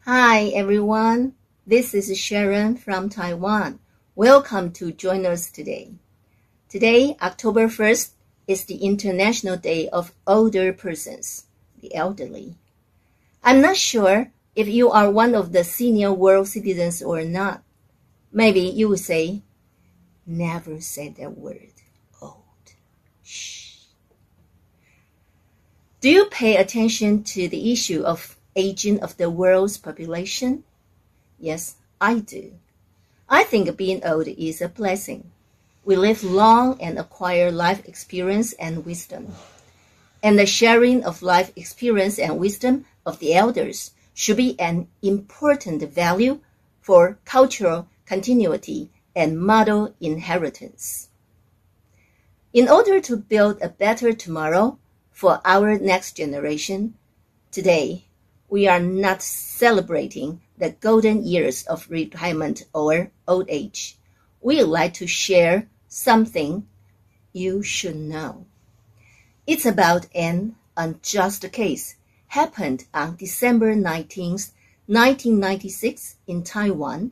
Hi everyone, this is Sharon from Taiwan. Welcome to join us today. Today, October 1st, is the International Day of Older Persons, the elderly. I'm not sure if you are one of the senior world citizens or not. Maybe you would say, never say that word, old. Shh. Do you pay attention to the issue of aging of the world's population? Yes, I do. I think being old is a blessing. We live long and acquire life experience and wisdom. And the sharing of life experience and wisdom of the elders should be an important value for cultural continuity and model inheritance. In order to build a better tomorrow for our next generation, today, we are not celebrating the golden years of retirement or old age. We would like to share something you should know. It's about an unjust case happened on December 19th, 1996 in Taiwan,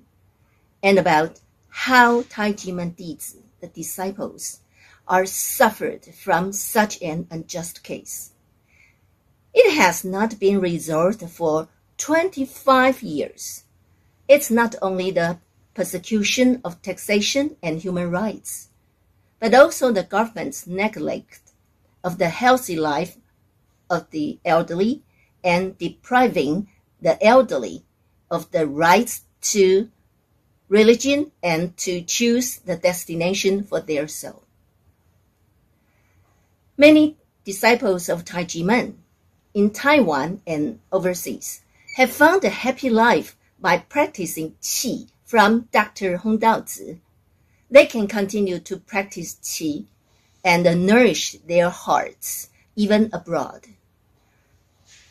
and about how Taijimen Dizi, the disciples, are suffered from such an unjust case. It has not been resolved for 25 years. It's not only the persecution of taxation and human rights, but also the government's neglect of the healthy life of the elderly and depriving the elderly of the rights to religion and to choose the destination for their soul. Many disciples of Taijimen in Taiwan and overseas have found a happy life by practicing qi from Dr. Hong Daozi. They can continue to practice qi and nourish their hearts even abroad.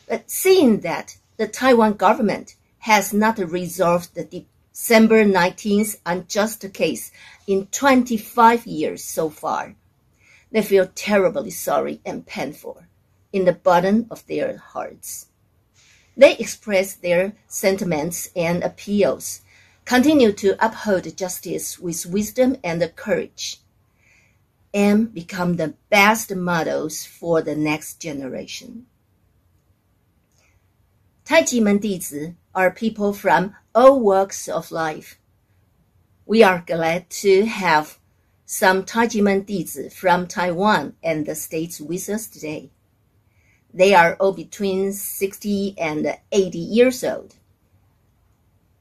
But seeing that the Taiwan government has not resolved the December 19th unjust case in 25 years so far, they feel terribly sorry and painful in the bottom of their hearts. They express their sentiments and appeals, continue to uphold justice with wisdom and courage, and become the best models for the next generation. Taijimen Dizi are people from all walks of life. We are glad to have some Taijimen Dizi from Taiwan and the States with us today. They are all between 60 and 80 years old.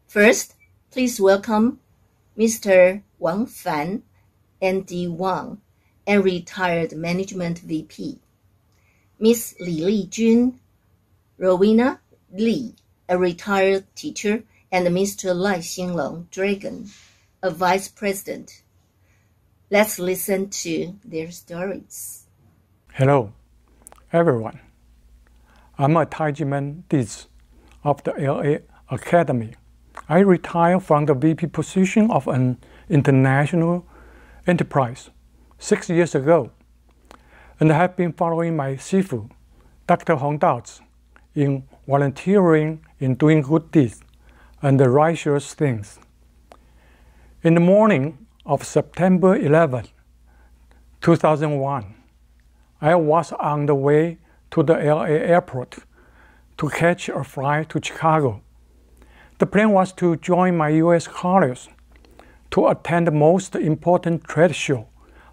First, please welcome Mr. Wang Fan, N.D. Wang, and retired management VP. Ms. Li Lijun, Rowena Li, a retired teacher, and Mr. Lai Xinglong Dragon, a vice president. Let's listen to their stories. Hello, everyone. I'm a Taijimen Dizi of the LA Academy. I retired from the VP position of an international enterprise 6 years ago, and have been following my Sifu, Dr. Hong Daozi, in volunteering in doing good deeds and the righteous things. In the morning of September 11, 2001, I was on the way to the LA airport to catch a flight to Chicago. The plan was to join my U.S. colleagues to attend the most important trade show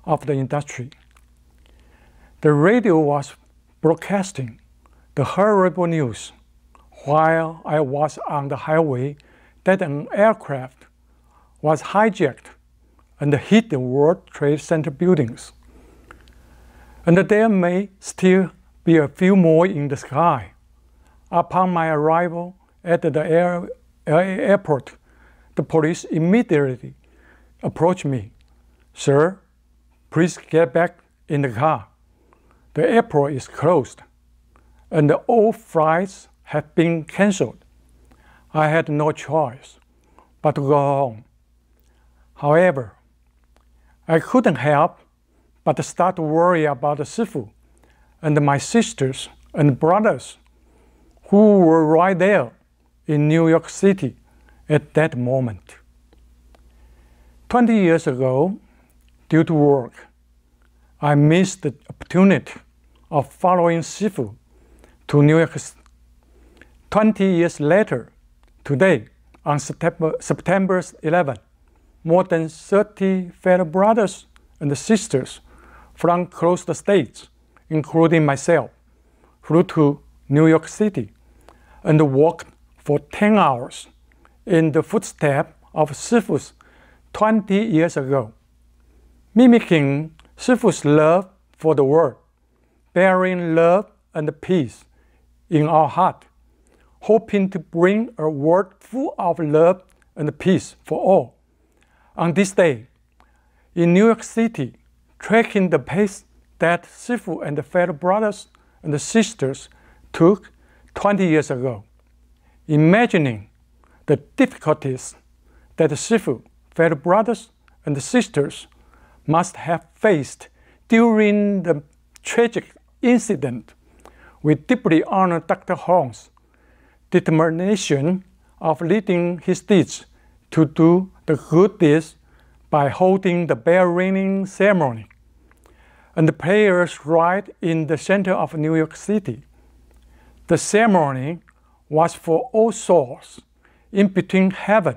of the industry. The radio was broadcasting the horrible news while I was on the highway that an aircraft was hijacked and hit the World Trade Center buildings. And there may still be a few more in the sky. Upon my arrival at the airport, the police immediately approached me. Sir, please get back in the car. The airport is closed, and all flights have been canceled. I had no choice but to go home. However, I couldn't help but start to worry about the Sifu and my sisters and brothers who were right there in New York City at that moment. 20 years ago, due to work, I missed the opportunity of following Sifu to New York. 20 years later, today, on September 11, more than 30 fellow brothers and sisters from across the states, including myself, flew to New York City and walked for 10 hours in the footsteps of Sifu's 20 years ago, mimicking Sifu's love for the world, bearing love and peace in our heart, hoping to bring a world full of love and peace for all. On this day, in New York City, tracking the pace that Sifu and the fellow brothers and sisters took 20 years ago, imagining the difficulties that Sifu, fellow brothers and sisters must have faced during the tragic incident, we deeply honor Dr. Hong's determination of leading his deeds to do the good deeds by holding the bell ringing ceremony and the prayers right in the center of New York City. The ceremony was for all souls in between heaven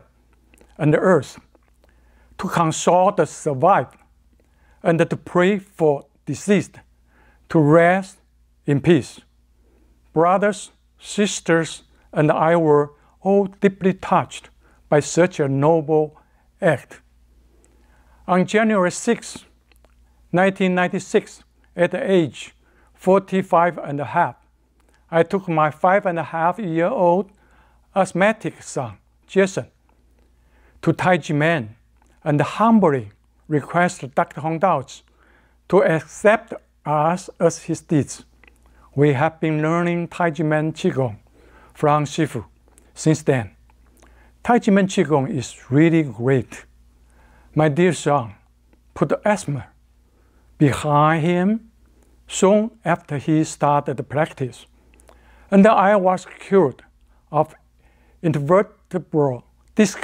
and earth, to console the survived and to pray for deceased to rest in peace. Brothers, sisters, and I were all deeply touched by such a noble act. On January 6, 1996, at the age 45 and a half, I took my 5.5-year-old asthmatic son, Jason, to Taiji and humbly requested Dr. Hong Daozi to accept us as his deeds. We have been learning Taiji Qigong from Sifu since then. Taiji Qigong is really great. My dear son put asthma behind him soon after he started the practice, and I was cured of intervertebral disc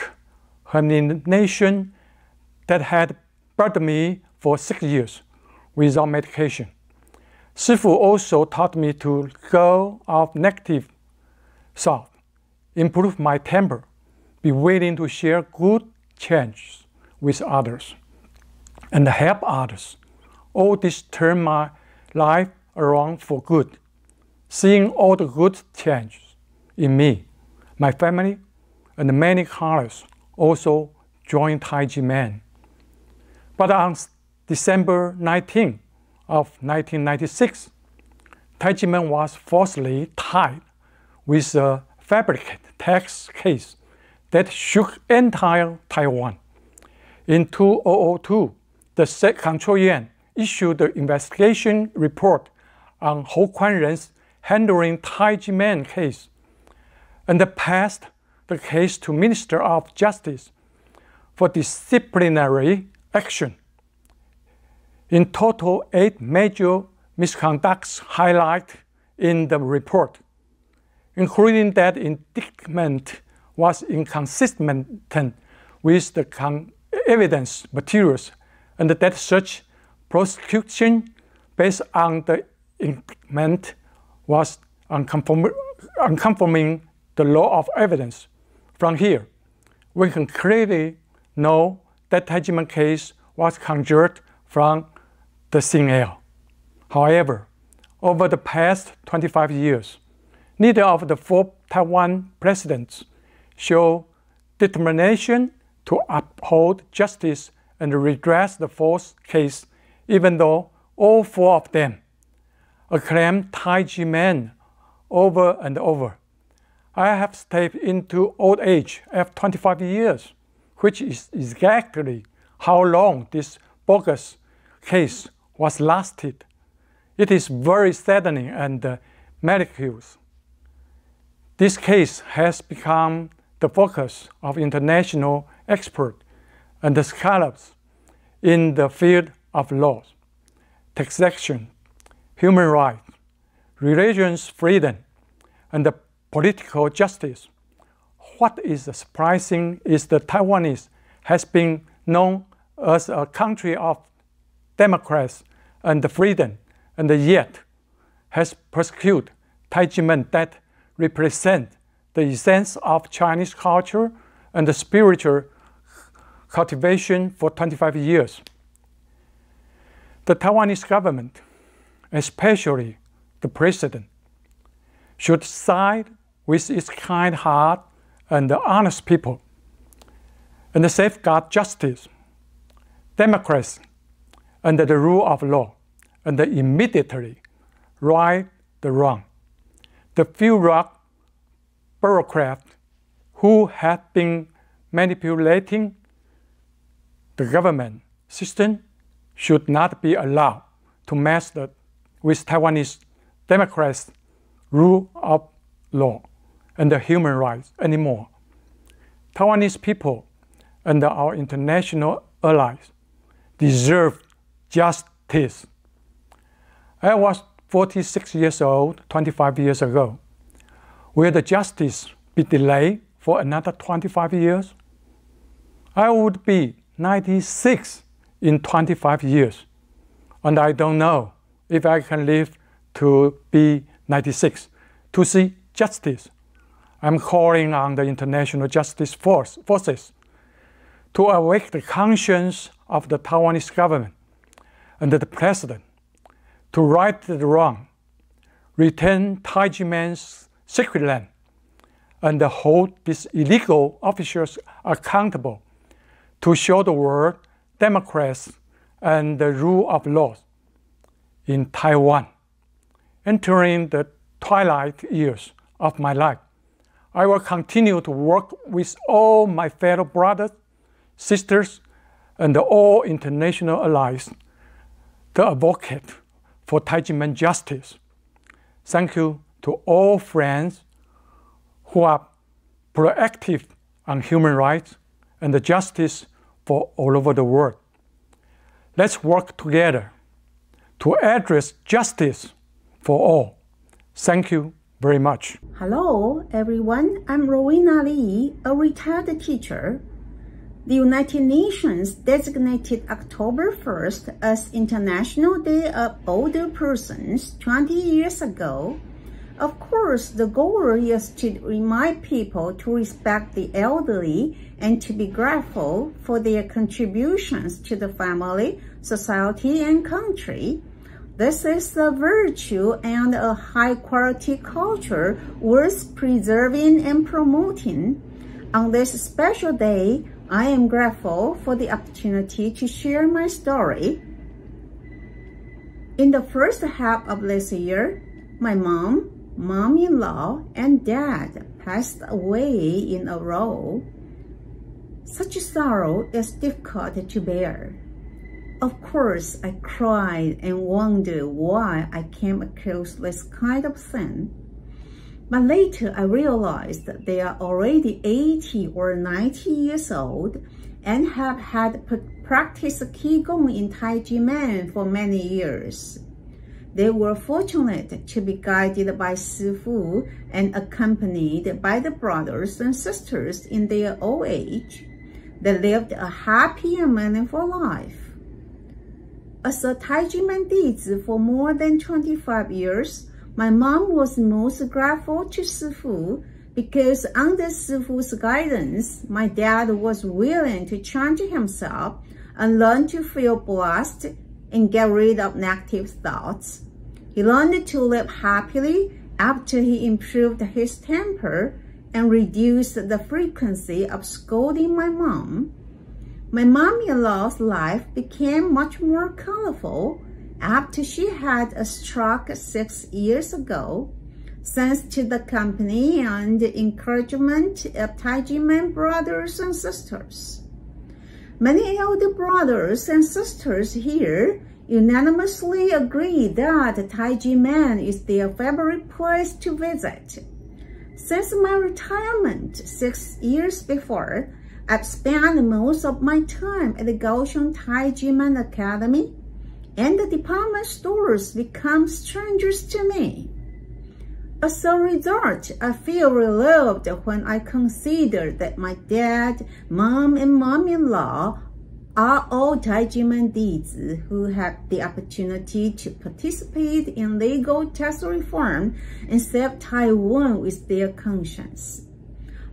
herniation that had bothered me for 6 years without medication. Sifu also taught me to go off negative thought, improve my temper, be willing to share good changes with others, and help others. All this turned my life around for good. Seeing all the good changes in me, my family, and many colleagues also joined Taiji. But on December 19 of 1996, Taiji was falsely tied with a fabricated tax case that shook entire Taiwan. In 2002, the Control Yuan issued the investigation report on Hou Kuan-ren's handling Taiji case and passed the case to Minister of Justice for disciplinary action. In total, 8 major misconducts highlighted in the report, including that indictment was inconsistent with the evidence materials and that such prosecution based on the indictment was unconforming the law of evidence. From here, we can clearly know that Taiji case was conjured from the thin air. However, over the past 25 years, neither of the 4 Taiwan presidents show determination to uphold justice and redress the false case, even though all 4 of them acclaimed Taiji over and over. I have stepped into old age after 25 years, which is exactly how long this bogus case was lasted. It is very saddening and miraculous. This case has become the focus of international experts and scholars in the field of law, taxation, human rights, religious freedom, and political justice. what is surprising is the Taiwanese has been known as a country of democracy and freedom, and yet has persecuted Taijimen that represent the essence of Chinese culture and the spiritual cultivation for 25 years. The Taiwanese government, especially the president, should side with its kind heart and honest people, and safeguard justice, democracy, and the rule of law, and immediately right the wrong. The few bureaucrats who have been manipulating the government system should not be allowed to mess with Taiwanese democracy, rule of law, and the human rights anymore. Taiwanese people and our international allies deserve justice. I was 46 years old 25 years ago. Will the justice be delayed for another 25 years? I would be 96 in 25 years, and I don't know if I can live to be 96 to see justice. I'm calling on the international justice forces to awake the conscience of the Taiwanese government and the president to right the wrong, return Taijimen's sacred land, and hold these illegal officials accountable to show the world democracy and the rule of law in Taiwan. Entering the twilight years of my life, I will continue to work with all my fellow brothers, sisters, and all international allies to advocate for Taijimen justice. Thank you to all friends who are proactive on human rights and the justice for all over the world. Let's work together to address justice for all. Thank you very much. Hello, everyone. I'm Rowena Lee, a retired teacher. The United Nations designated October 1st as International Day of Older Persons 20 years ago. Of course, the goal is to remind people to respect the elderly and to be grateful for their contributions to the family, society, and country. This is a virtue and a high-quality culture worth preserving and promoting. On this special day, I am grateful for the opportunity to share my story. In the first half of this year, my mom-in-law, and dad passed away in a row. Such sorrow is difficult to bear. Of course, I cried and wondered why I came across this kind of thing. But later I realized that they are already 80 or 90 years old and have had practiced Qigong in Taijimen for many years. They were fortunate to be guided by Sifu and accompanied by the brothers and sisters in their old age. They lived a happy and meaningful life. As a Taijimen Dizi for more than 25 years, my mom was most grateful to Sifu because under Sifu's guidance, my dad was willing to change himself and learn to feel blessed and get rid of negative thoughts. He learned to live happily after he improved his temper and reduced the frequency of scolding my mom. My mom-in-law's life became much more colorful after she had a stroke 6 years ago, thanks to the company and encouragement of Taijimen brothers and sisters. Many elder brothers and sisters here unanimously agree that Taijimen is their favorite place to visit. Since my retirement 6 years before, I've spent most of my time at the Kaohsiung Taijimen Academy, and the department stores become strangers to me. As a result, I feel relieved when I consider that my dad, mom, and mom-in-law are all Taijiman Dizi who had the opportunity to participate in legal tax reform and save Taiwan with their conscience.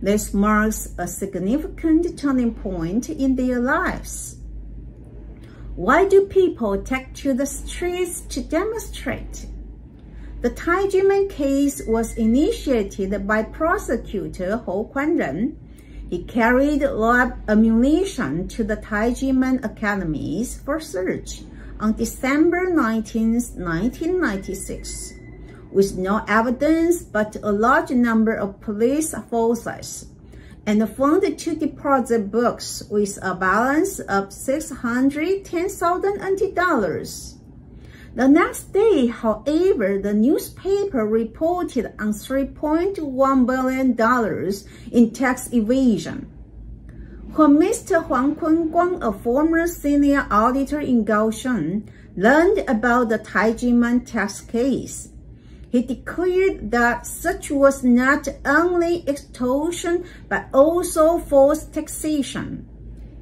This marks a significant turning point in their lives. Why do people take to the streets to demonstrate? The Taijiman case was initiated by prosecutor Hou Kuanren. He carried lab ammunition to the Taijiman academies for search on December 19, 1996, with no evidence but a large number of police forces, and found 2 deposit books with a balance of 610,000 NT dollars. The next day, however, the newspaper reported on $3.1 billion in tax evasion. When Mr. Huang Kunguang, a former senior auditor in Kaohsiung, learned about the Taijiman tax case, he declared that such was not only extortion but also false taxation.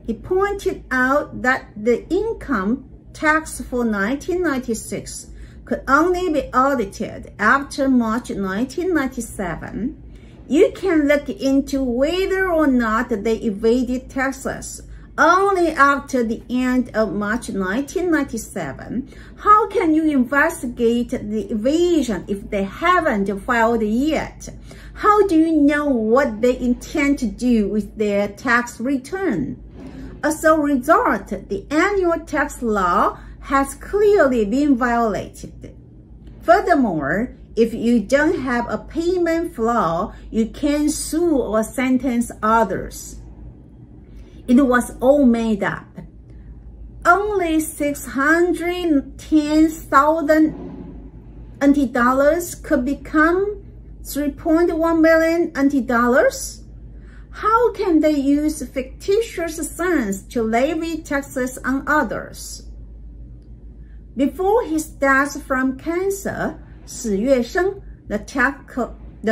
He pointed out that the income tax for 1996 could only be audited after March 1997. You can look into whether or not they evaded taxes only after the end of March 1997. How can you investigate the evasion if they haven't filed yet? How do you know what they intend to do with their tax return? As a result, the annual tax law has clearly been violated. Furthermore, if you don't have a payment flaw, you can sue or sentence others. It was all made up. Only 610,000 NT dollars could become 3.1 million NT dollars. How can they use fictitious sums to levy taxes on others? Before his death from cancer, Shi Yuesheng, the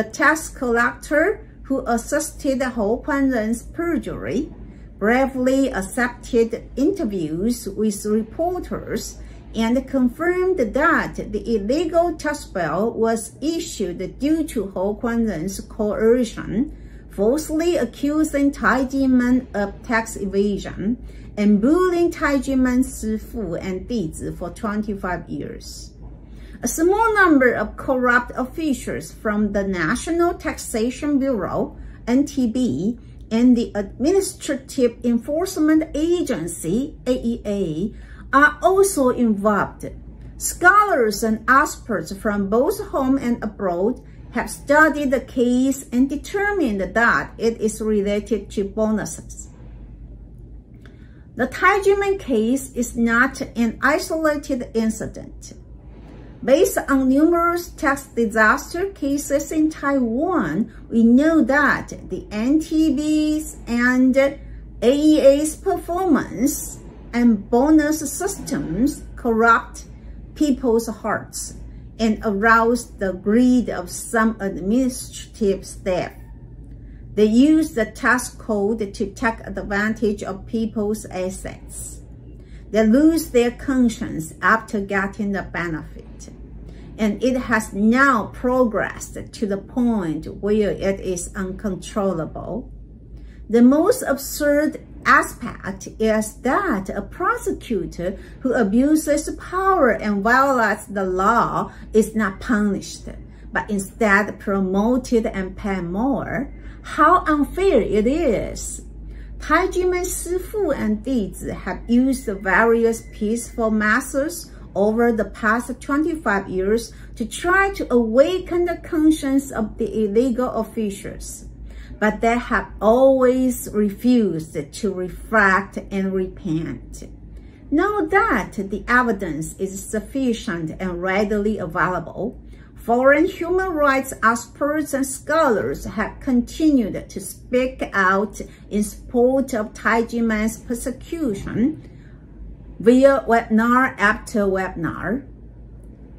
tax collector who assisted Hou Kuanren's perjury, bravely accepted interviews with reporters and confirmed that the illegal tax bill was issued due to Hou Kuanren's coercion, falsely accusing Taijiman of tax evasion and bullying Taijiman Sifu and Dizi for 25 years. A small number of corrupt officials from the National Taxation Bureau, NTB, and the Administrative Enforcement Agency, AEA, are also involved. Scholars and experts from both home and abroad have studied the case and determined that it is related to bonuses. The Taijiman case is not an isolated incident. Based on numerous tax disaster cases in Taiwan, we know that the NTB's and AEA's performance and bonus systems corrupt people's hearts and arouse the greed of some administrative staff. They use the tax code to take advantage of people's assets. They lose their conscience after getting the benefit. And it has now progressed to the point where it is uncontrollable. The most absurd aspect is that a prosecutor who abuses power and violates the law is not punished, but instead promoted and paid more. How unfair it is! Taijiman Sifu and Dizi have used various peaceful methods over the past 25 years to try to awaken the conscience of the illegal officials, but they have always refused to reflect and repent. Now that the evidence is sufficient and readily available, foreign human rights experts and scholars have continued to speak out in support of Taijiman's persecution via webinar after webinar.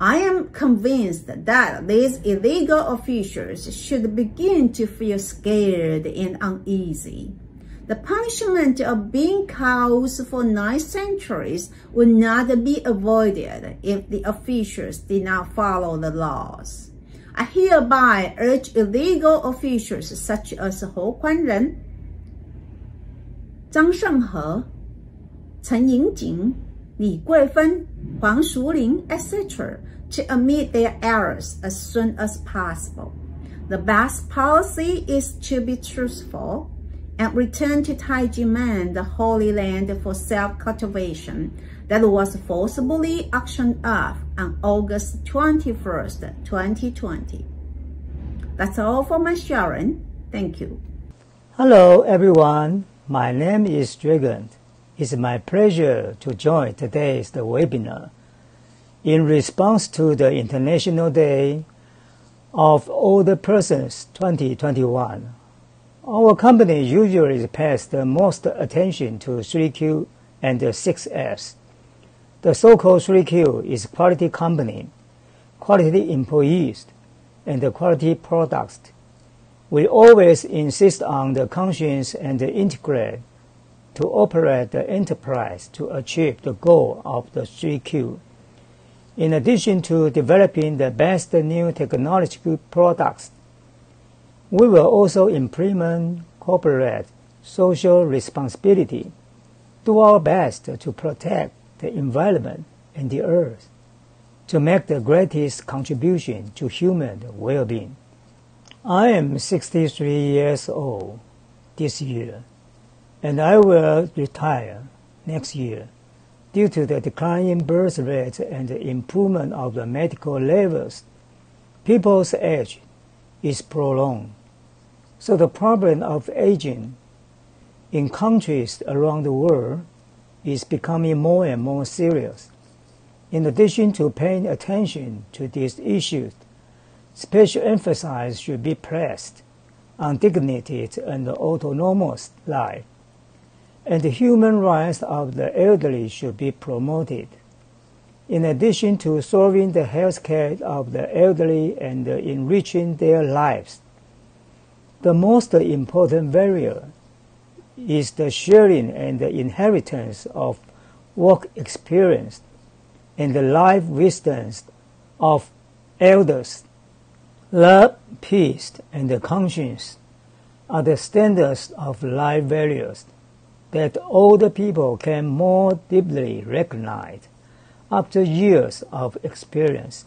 I am convinced that these illegal officials should begin to feel scared and uneasy. The punishment of being cows for 9 centuries would not be avoided if the officials did not follow the laws. I hereby urge illegal officials such as Hou Kuanren, Zhang Shenghe, Chen Yingjing, Li Guifeng, Huang Shuling, etc. to admit their errors as soon as possible. The best policy is to be truthful and return to Taijimen, the Holy Land for self-cultivation that was forcibly auctioned off on August 21st, 2020. That's all for my sharing. Thank you. Hello everyone, my name is Dragon. It's my pleasure to join today's webinar. In response to the International Day of Older Persons 2021, our company usually pays the most attention to 3Q and the 6Fs. The so-called 3Q is quality company, quality employees, and the quality products. We always insist on the conscience and the integrate to operate the enterprise to achieve the goal of the 3Q. In addition to developing the best new technological products, we will also implement corporate social responsibility, do our best to protect the environment and the earth, to make the greatest contribution to human well-being. I am 63 years old this year, and I will retire next year due to the declining birth rate and the improvement of the medical levels. People's age is prolonged, so the problem of aging in countries around the world is becoming more and more serious. In addition to paying attention to these issues, special emphasis should be placed on dignity and autonomous life, and the human rights of the elderly should be promoted. In addition to solving the health care of the elderly and enriching their lives, the most important barrier is the sharing and the inheritance of work experience and the life wisdoms of elders. Love, peace, and the conscience are the standards of life values that older people can more deeply recognize after years of experience.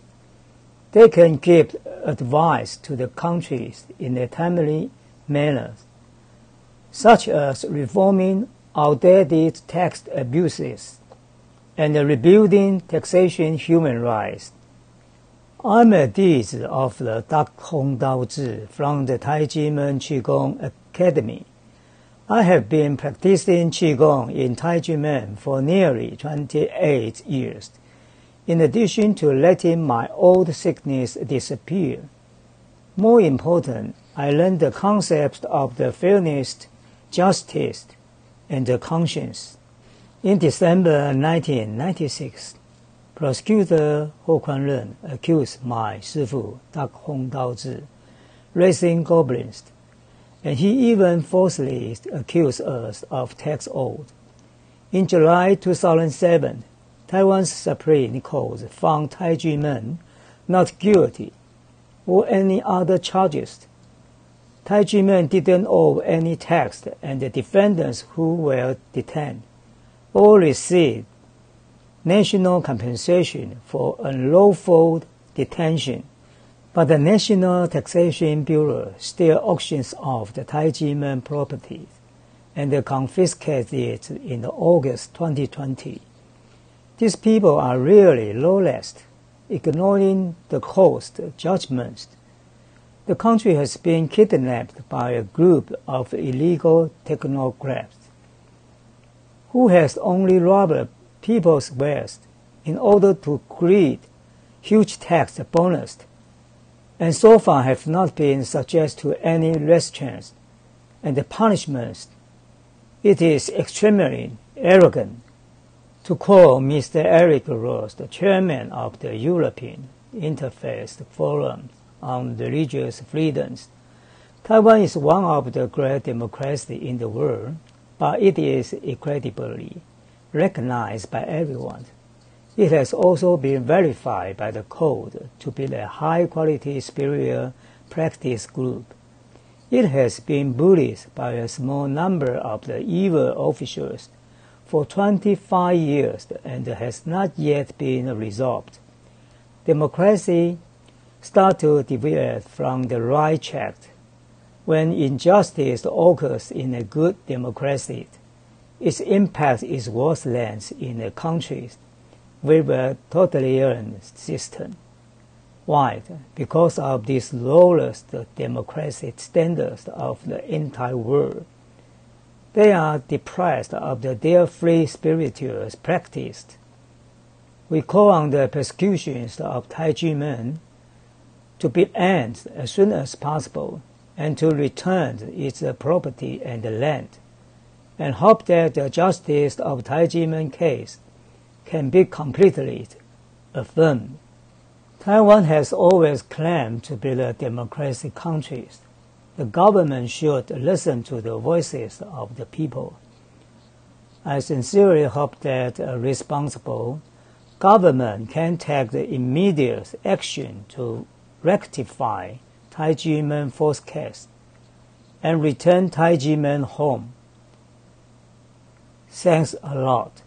They can give advice to the countries in a timely manner, such as reforming outdated tax abuses and rebuilding taxation human rights. I'm a deed of the Dak Hong Dao Zhi from the Taijimen Qigong Academy. I have been practicing Qigong in Taijimen for nearly 28 years, in addition to letting my old sickness disappear. More important, I learned the concepts of the fairness, justice, and the conscience. In December 1996, Prosecutor Hou Kuanren accused my Shifu, Dak Hong Dao Zhi, raising goblins, and he even falsely accused us of tax oath. In July 2007, Taiwan's Supreme Court found Taijimen not guilty or any other charges. Taijimen didn't owe any tax, and the defendants who were detained all received national compensation for unlawful detention. But the National Taxation Bureau still auctions off the Taijimen properties and confiscates it in August 2020. These people are really lawless, ignoring the court judgments. The country has been kidnapped by a group of illegal technocrats who has only robbed people's wealth in order to create huge tax bonus, and so far have not been subject to any restraints and punishments. It is extremely arrogant To quote Mr. Eric Ross, the chairman of the European Interfaith Forum on Religious Freedoms, Taiwan is one of the great democracies in the world, but it is incredibly recognized by everyone. It has also been verified by the Code to be a high-quality spiritual practice group. It has been bullied by a small number of the evil officials for 25 years and has not yet been resolved. Democracy starts to deviate from the right track when injustice occurs in a good democracy. Its impact is worse than in a country with a totalitarian system. Why? Because of these lowest democratic standards of the entire world. They are deprived of their free spiritual practice. We call on the persecutions of Taiji men to be ended as soon as possible and to return its property and land, and hope that the justice of Taiji men case can be completely affirmed. Taiwan has always claimed to be a democratic country. The government should listen to the voices of the people. I sincerely hope that a responsible government can take the immediate action to rectify Taiji men forced case and return Taiji men home. Thanks a lot.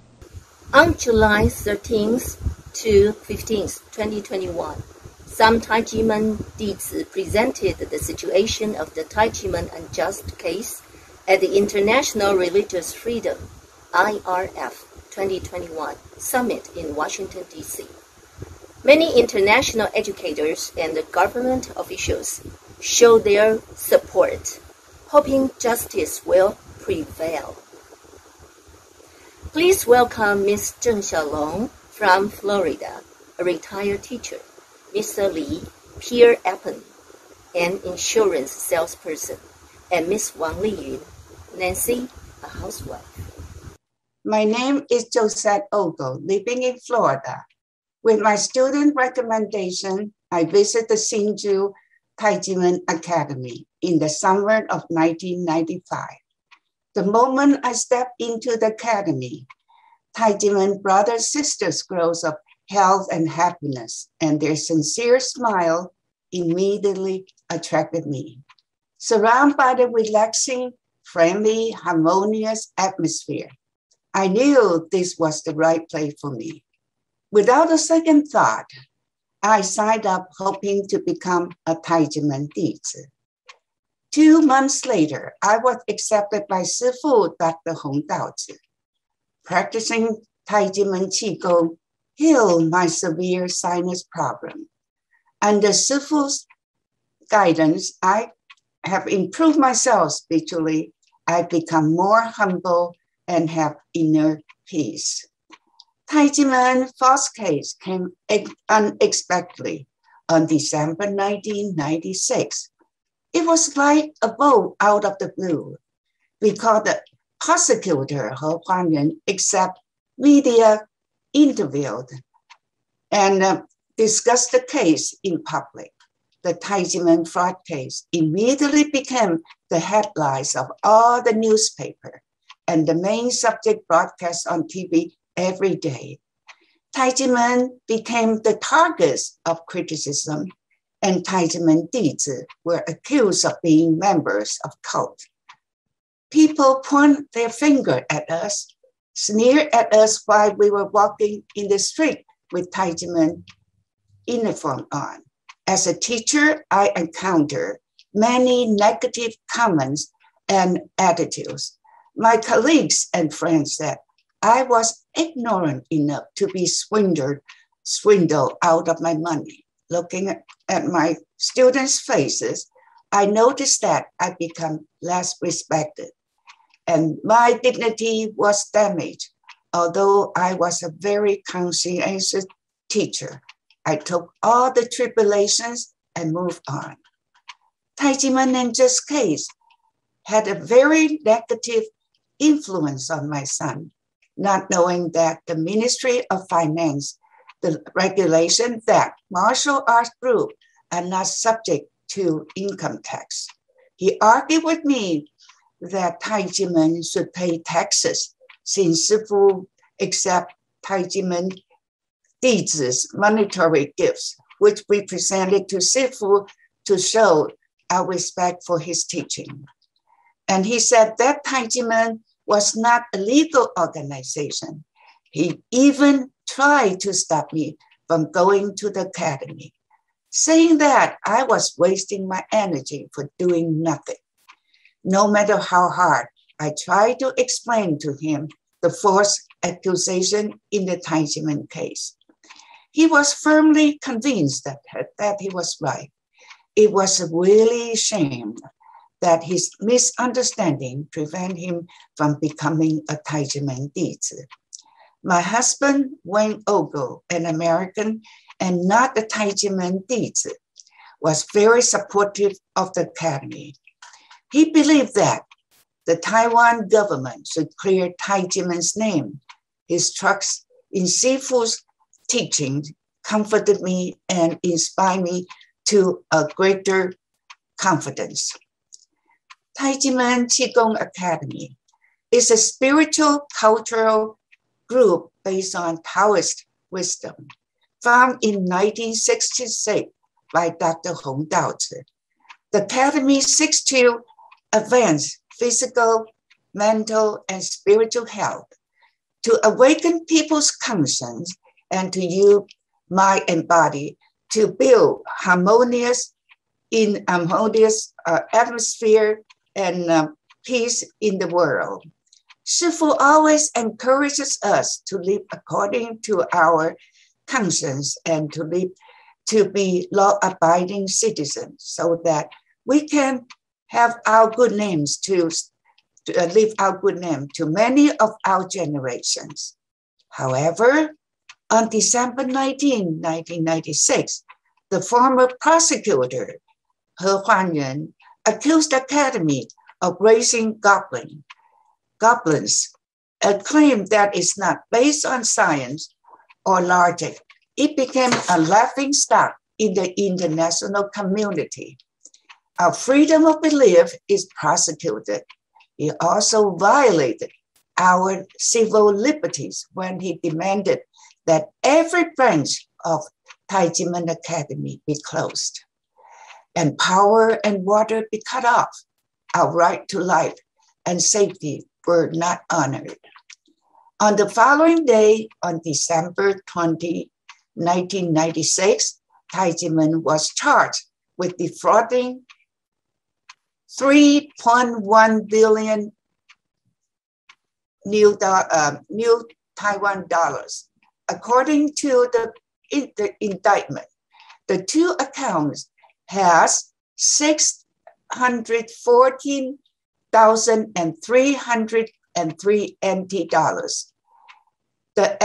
On July 13th to 15th, 2021, some Taijimen Dizi presented the situation of the Taijimen unjust case at the International Religious Freedom IRF 2021 Summit in Washington, D.C. Many international educators and government officials showed their support, hoping justice will prevail. Please welcome Ms. Zheng Xiaolong from Florida, a retired teacher, Mr. Li, peer applicant, an insurance salesperson, and Ms. Wang Liyun, Nancy, a housewife. My name is Josette Ogle, living in Florida. With my student recommendation, I visited the Hsinchu Taijimen Academy in the summer of 1995. The moment I stepped into the academy, Taijimen brothers and sisters grows of health and happiness, and their sincere smile immediately attracted me. Surrounded by the relaxing, friendly, harmonious atmosphere, I knew this was the right place for me. Without a second thought, I signed up hoping to become a Taijimen Dizi. 2 months later, I was accepted by Sifu Dr. Hong Daozi. Practicing Taijimen Qigong healed my severe sinus problem. Under Sifu's guidance, I have improved myself spiritually. I become more humble and have inner peace. Taijimen false case came unexpectedly on December 1996. It was like a bolt out of the blue because the prosecutor, He Huanyuan, accepted media interviewed and discussed the case in public. The Taijimen fraud case immediately became the headlines of all the newspapers and the main subject broadcast on TV every day. Taijimen became the targets of criticism, and Taijimen Dizi were accused of being members of cult. People point their finger at us, sneer at us while we were walking in the street with Taijimen uniform on. As a teacher, I encountered many negative comments and attitudes. My colleagues and friends said I was ignorant enough to be swindled out of my money. Looking at my students' faces, I noticed that I become less respected, and my dignity was damaged. Although I was a very conscientious teacher, I took all the tribulations and moved on. Taijimen Ninja's case had a very negative influence on my son. not knowing that the Ministry of Finance, the regulation that martial arts groups are not subject to income tax. He argued with me that Taijimen should pay taxes since Sifu accept Taijimen Dizi's monetary gifts, which we presented to Sifu to show our respect for his teaching. And he said that Taijimen was not a legal organization. He even tried to stop me from going to the academy, saying that I was wasting my energy for doing nothing. No matter how hard I tried to explain to him the false accusation in the Taijimen case, he was firmly convinced that he was right. It was really a shame that his misunderstanding prevented him from becoming a Taijimen Dizi. My husband, Wayne Ogle, an American and not a Taijimen Dizi, was very supportive of the academy. He believed that the Taiwan government should clear Taijimen's name. His trust in Sifu's teaching comforted me and inspired me to a greater confidence. Taijimen Qigong Academy is a spiritual cultural group based on Taoist wisdom, founded in 1966 by Dr. Hong Daozi. The academy seeks to advance physical, mental, and spiritual health, to awaken people's conscience, and to use mind and body to build harmonious atmosphere and peace in the world. Shifu always encourages us to live according to our conscience and to be law-abiding citizens so that we can have our good names to leave our good name to many of our generations. However, on December 19, 1996, the former prosecutor, He Huanyuan, accused the academy of raising goblins, a claim that is not based on science or logic. It became a laughing stock in the international community. Our freedom of belief is prosecuted. He also violated our civil liberties when he demanded that every branch of Taijimen Academy be closed, and power and water be cut off. Our right to life and safety were not honored. On the following day, on December 20, 1996, Taijimen was charged with defrauding 3.1 billion new Taiwan dollars. According to the indictment, the two accounts has 614,303 NT dollars. The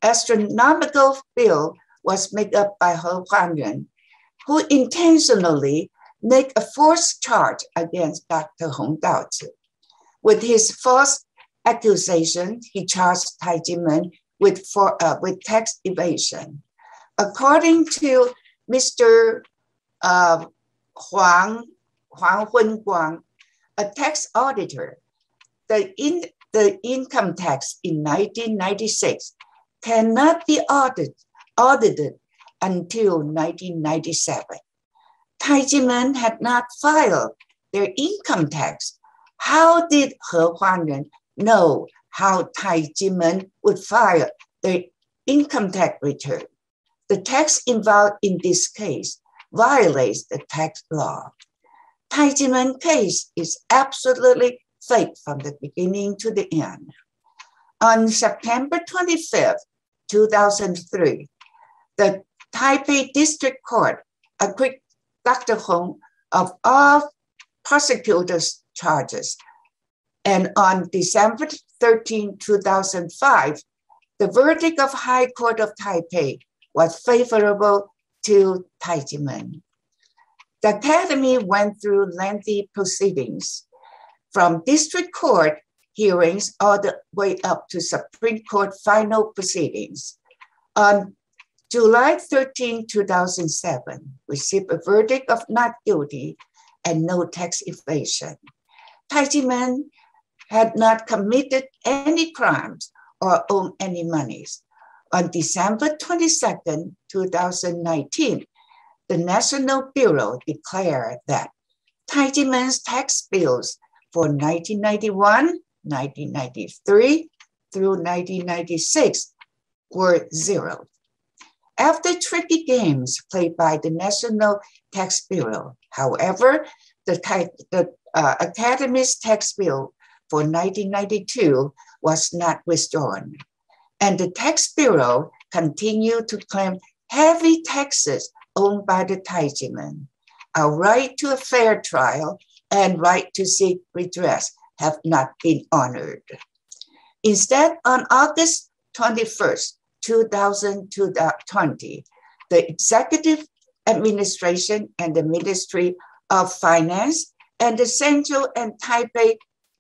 astronomical bill was made up by He Huanyuan, who intentionally made a false charge against Dr. Hong Daozi. With his false accusation, he charged Taijimen with tax evasion. According to Mr. Huang Hunguang, a tax auditor, the income tax in 1996 cannot be audited until 1997. Taijimen had not filed their income tax. How did He Huanyuan know how Taijimen would file their income tax return? The tax involved in this case violates the tax law. Taijimen case is absolutely fake from the beginning to the end. On September 25th, 2003, the Taipei District Court acquitted Dr. Hong of all prosecutors' charges. And on December 13, 2005, the verdict of High Court of Taipei was favorable to Taijimen. The academy went through lengthy proceedings. From district court, hearings all the way up to Supreme Court final proceedings. On July 13, 2007, received a verdict of not guilty and no tax evasion. Taijiman had not committed any crimes or owned any monies. On December 22, 2019, the National Bureau declared that Taijiman's tax bills for 1991, 1993 through 1996 were zero. After tricky games played by the National Tax Bureau, however, the Academy's tax bill for 1992 was not withdrawn, and the Tax Bureau continued to claim heavy taxes owned by the Taijiman. Our right to a fair trial and right to seek redress have not been honored. Instead, on August 21st, 2020, the Executive Administration and the Ministry of Finance and the Central and Taipei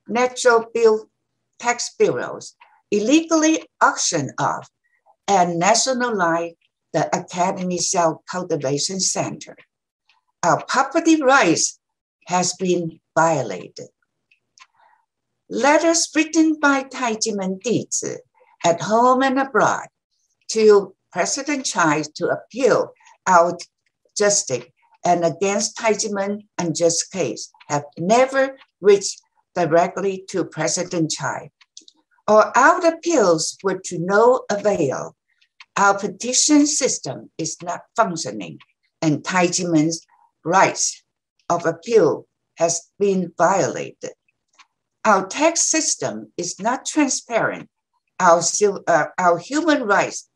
Natural Tax Bureaus illegally auctioned off and nationalized the Academy Cell Cultivation Center. Our property rights has been violated. Letters written by Taijiman Dizi at home and abroad to President Chai to appeal our justice and against Taijiman unjust case have never reached directly to President Chai. Our appeals were to no avail. Our petition system is not functioning, and Taijiman's rights of appeal has been violated. Our tax system is not transparent. Our human rights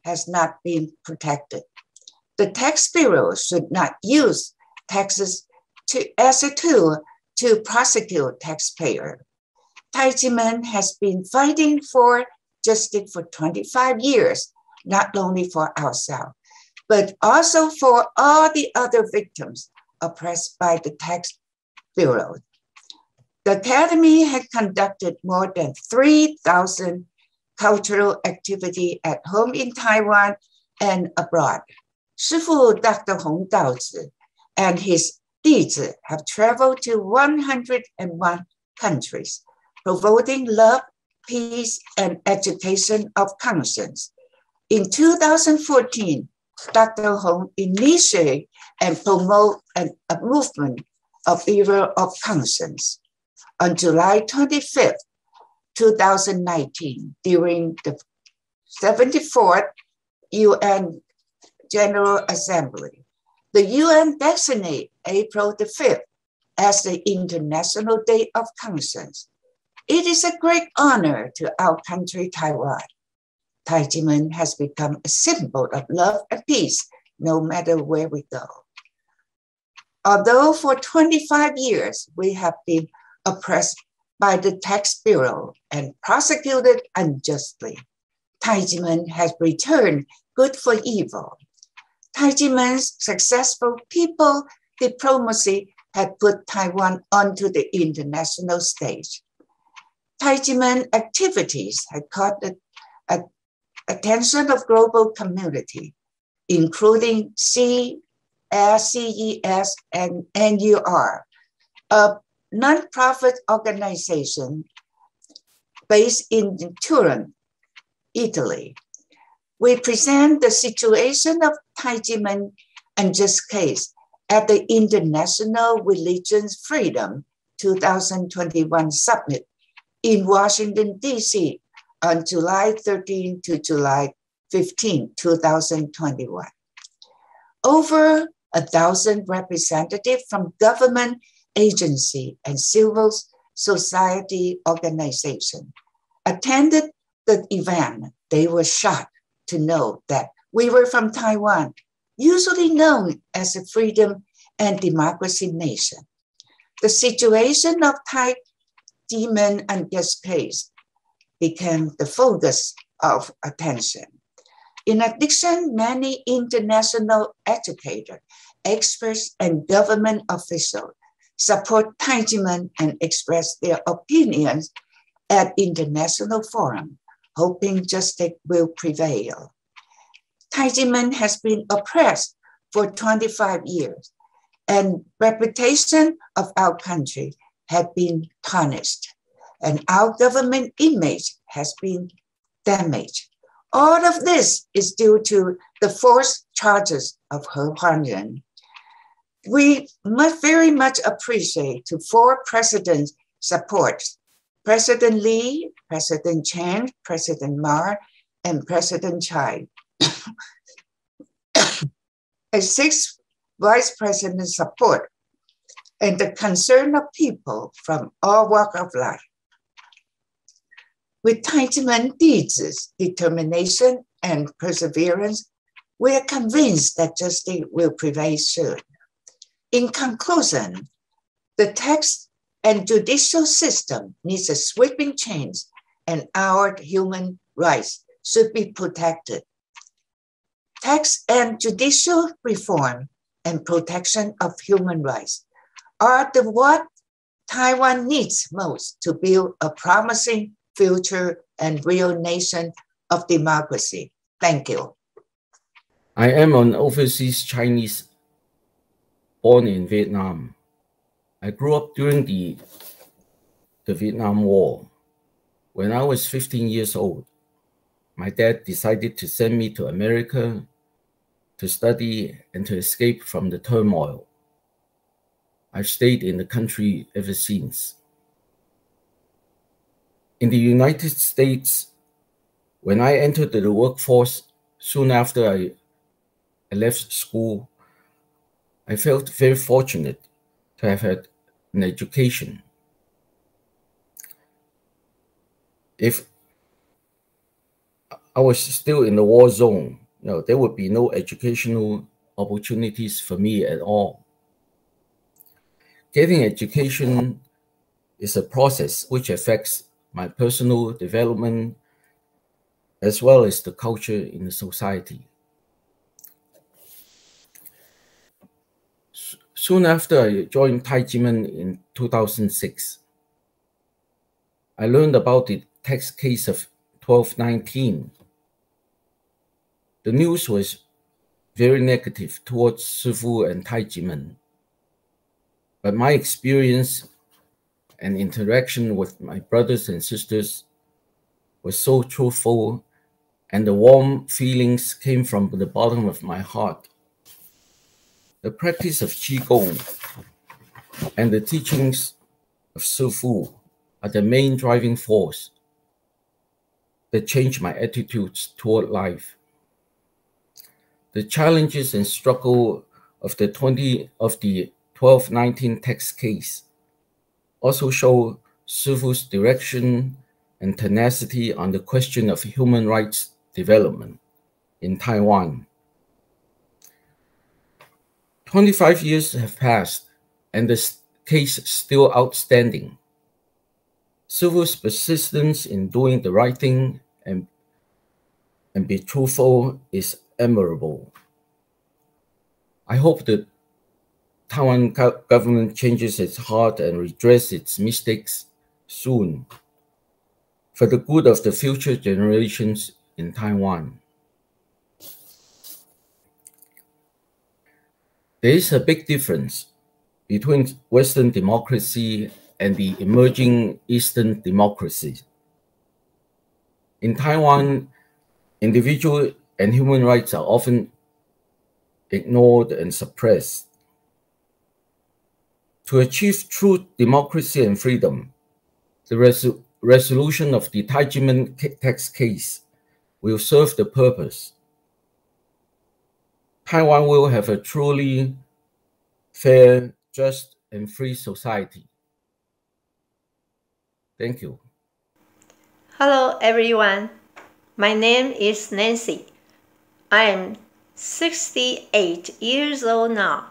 has not been protected. The Tax Bureau should not use taxes as a tool to prosecute taxpayers. Taijiman has been fighting for justice for 25 years, not only for ourselves, but also for all the other victims oppressed by the Tax Bureau. The Academy had conducted more than 3,000 cultural activity at home in Taiwan and abroad. Shifu Dr. Hong Daozi and his Dizi have traveled to 101 countries, promoting love, peace, and education of conscience. In 2014, Dr. Hong initiated and promoted a movement of era of conscience. On July 25th, 2019, during the 74th UN General Assembly, the UN designated April the 5th as the International Day of Conscience. It is a great honor to our country, Taiwan. Taijiman has become a symbol of love and peace, no matter where we go. Although for 25 years, we have been oppressed by the Tax Bureau and prosecuted unjustly, Taijiman has returned good for evil. Taijiman's successful people diplomacy had put Taiwan onto the international stage. Taijiman activities had caught the attention of global community, including CES and NUR, a nonprofit organization based in Turin, Italy. We present the situation of Taijiman unjust case at the International Religions Freedom 2021 Summit in Washington, D.C. on July 13 to July 15, 2021. Over 1,000 representatives from government agency and civil society organization attended the event. They were shocked to know that we were from Taiwan, usually known as a freedom and democracy nation. The situation of Taijiman unjust case became the focus of attention. In addition, many international educators, experts, and government officials support Taijiman and express their opinions at international forum, hoping justice will prevail. Taijimen has been oppressed for 25 years, and reputation of our country had been tarnished, and our government image has been damaged. All of this is due to the false charges of He Huanyuan. We must very much appreciate to four presidents' support: President Lee, President Chen, President Ma, and President Chai. A sixth vice president support and the concern of people from all walks of life. With Taijimen Dizi's determination and perseverance, we are convinced that justice will prevail soon. In conclusion, the tax and judicial system needs a sweeping change, and our human rights should be protected. Tax and judicial reform and protection of human rights are what Taiwan needs most to build a promising future and real nation of democracy. Thank you. I am an overseas Chinese born in Vietnam. I grew up during the Vietnam War. When I was 15 years old, my dad decided to send me to America to study and to escape from the turmoil. I've stayed in the country ever since. In the United States, when I entered the workforce soon after I left school, I felt very fortunate to have had an education. If I was still in the war zone, there would be no educational opportunities for me at all. Getting education is a process which affects my personal development as well as the culture in the society. Soon after I joined Taijimen in 2006, I learned about the tax case of 1219. The news was very negative towards Shifu and Taijimen, but my experience and interaction with my brothers and sisters was so truthful, and the warm feelings came from the bottom of my heart. The practice of Qigong and the teachings of Shifu are the main driving force that changed my attitudes toward life. The challenges and struggle of the 1219 tax case also show Shifu's direction and tenacity on the question of human rights development in Taiwan. 25 years have passed, and the case is still outstanding. Shifu's persistence in doing the right thing and be truthful is admirable. I hope the Taiwan government changes its heart and redresses its mistakes soon for the good of the future generations in Taiwan. There is a big difference between Western democracy and the emerging Eastern democracies. In Taiwan, individual and human rights are often ignored and suppressed. To achieve true democracy and freedom, the resolution of the Taijimen tax case will serve the purpose. Taiwan will have a truly fair, just, and free society. Thank you. Hello, everyone. My name is Nancy. I am 68 years old now.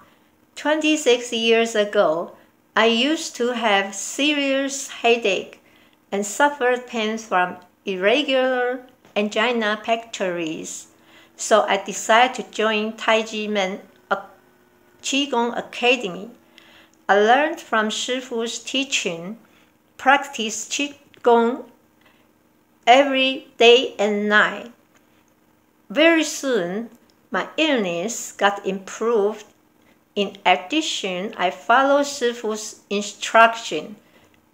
26 years ago, I used to have serious headache and suffered pain from irregular angina pectoris. So I decided to join Taijimen Qigong Academy. I learned from Shifu's teaching, practiced Qigong every day and night. Very soon, my illness got improved. In addition, I followed Shifu's instruction,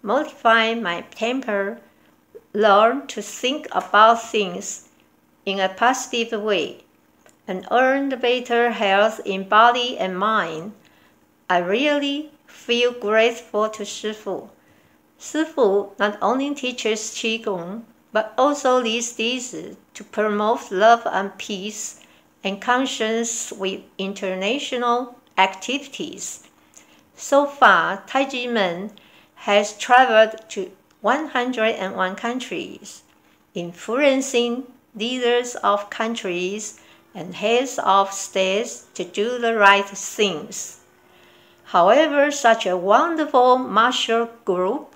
modified my temper, learned to think about things in a positive way, and earned better health in body and mind. I really feel grateful to Shifu. Shifu not only teaches Qigong, but also leads these to promote love and peace and conscience with international activities. So far, Taijimen has traveled to 101 countries, influencing leaders of countries and heads of states to do the right things. However, such a wonderful martial group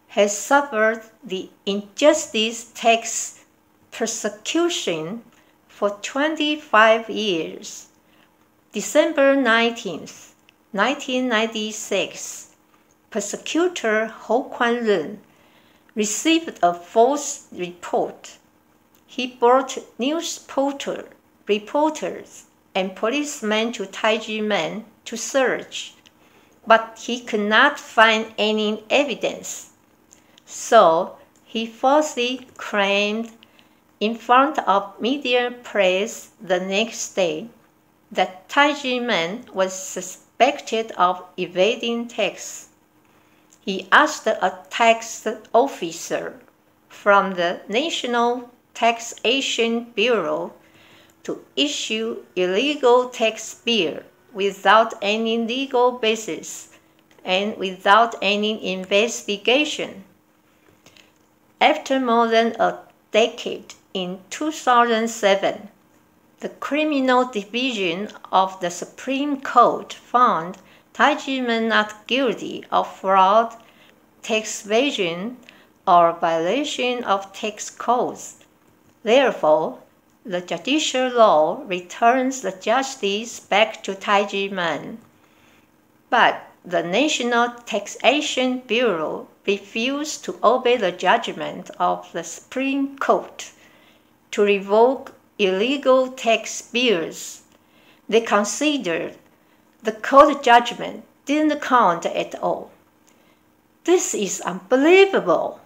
has suffered the injustice tax persecution for 25 years. December 19th, 1996, persecutor Hou Kuan-ren received a false report. He brought news reporters and policemen to Taijimen to search, but he could not find any evidence. So he falsely claimed in front of media press the next day that Taijimen was suspected of evading tax. He asked a tax officer from the National Taxation Bureau to issue illegal tax bill without any legal basis and without any investigation. After more than a decade, in 2007, the Criminal Division of the Supreme Court found Taijimen not guilty of fraud, tax evasion, or violation of tax codes. Therefore, the judicial law returns the justice back to Taijimen. But the National Taxation Bureau refused to obey the judgment of the Supreme Court to revoke illegal tax bills. They considered the court judgment didn't count at all. This is unbelievable.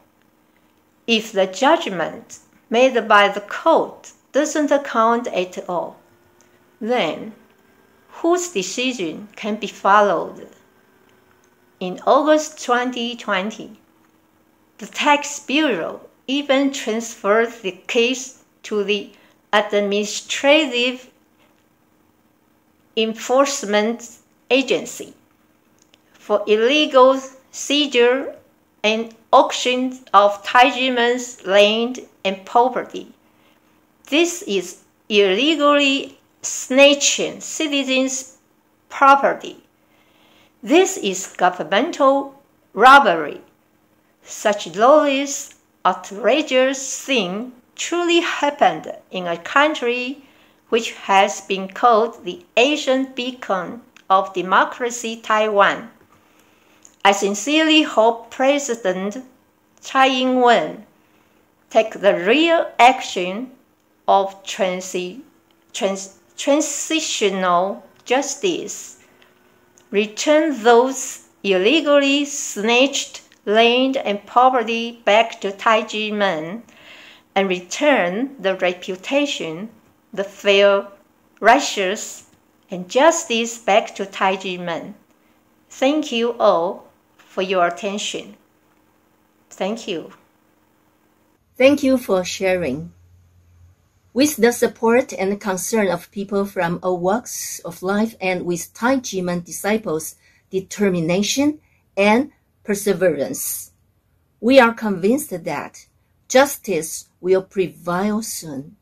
If the judgment made by the court doesn't count at all, then whose decision can be followed? In August 2020, the Tax Bureau even transferred the case to the Administrative Enforcement Agency for illegal seizure and auction of Taijimen's land and property. This is illegally snatching citizens' property. This is governmental robbery. Such lawless, outrageous thing truly happened in a country which has been called the Asian beacon of democracy, Taiwan. I sincerely hope President Tsai Ing-wen take the real action of transitional justice, return those illegally snatched land and property back to Taijimen, and return the reputation, the fair, righteous, and justice back to Taijimen. Thank you all for your attention. Thank you. Thank you for sharing. With the support and concern of people from all walks of life and with Taijimen disciples' determination and perseverance, we are convinced that justice will prevail soon.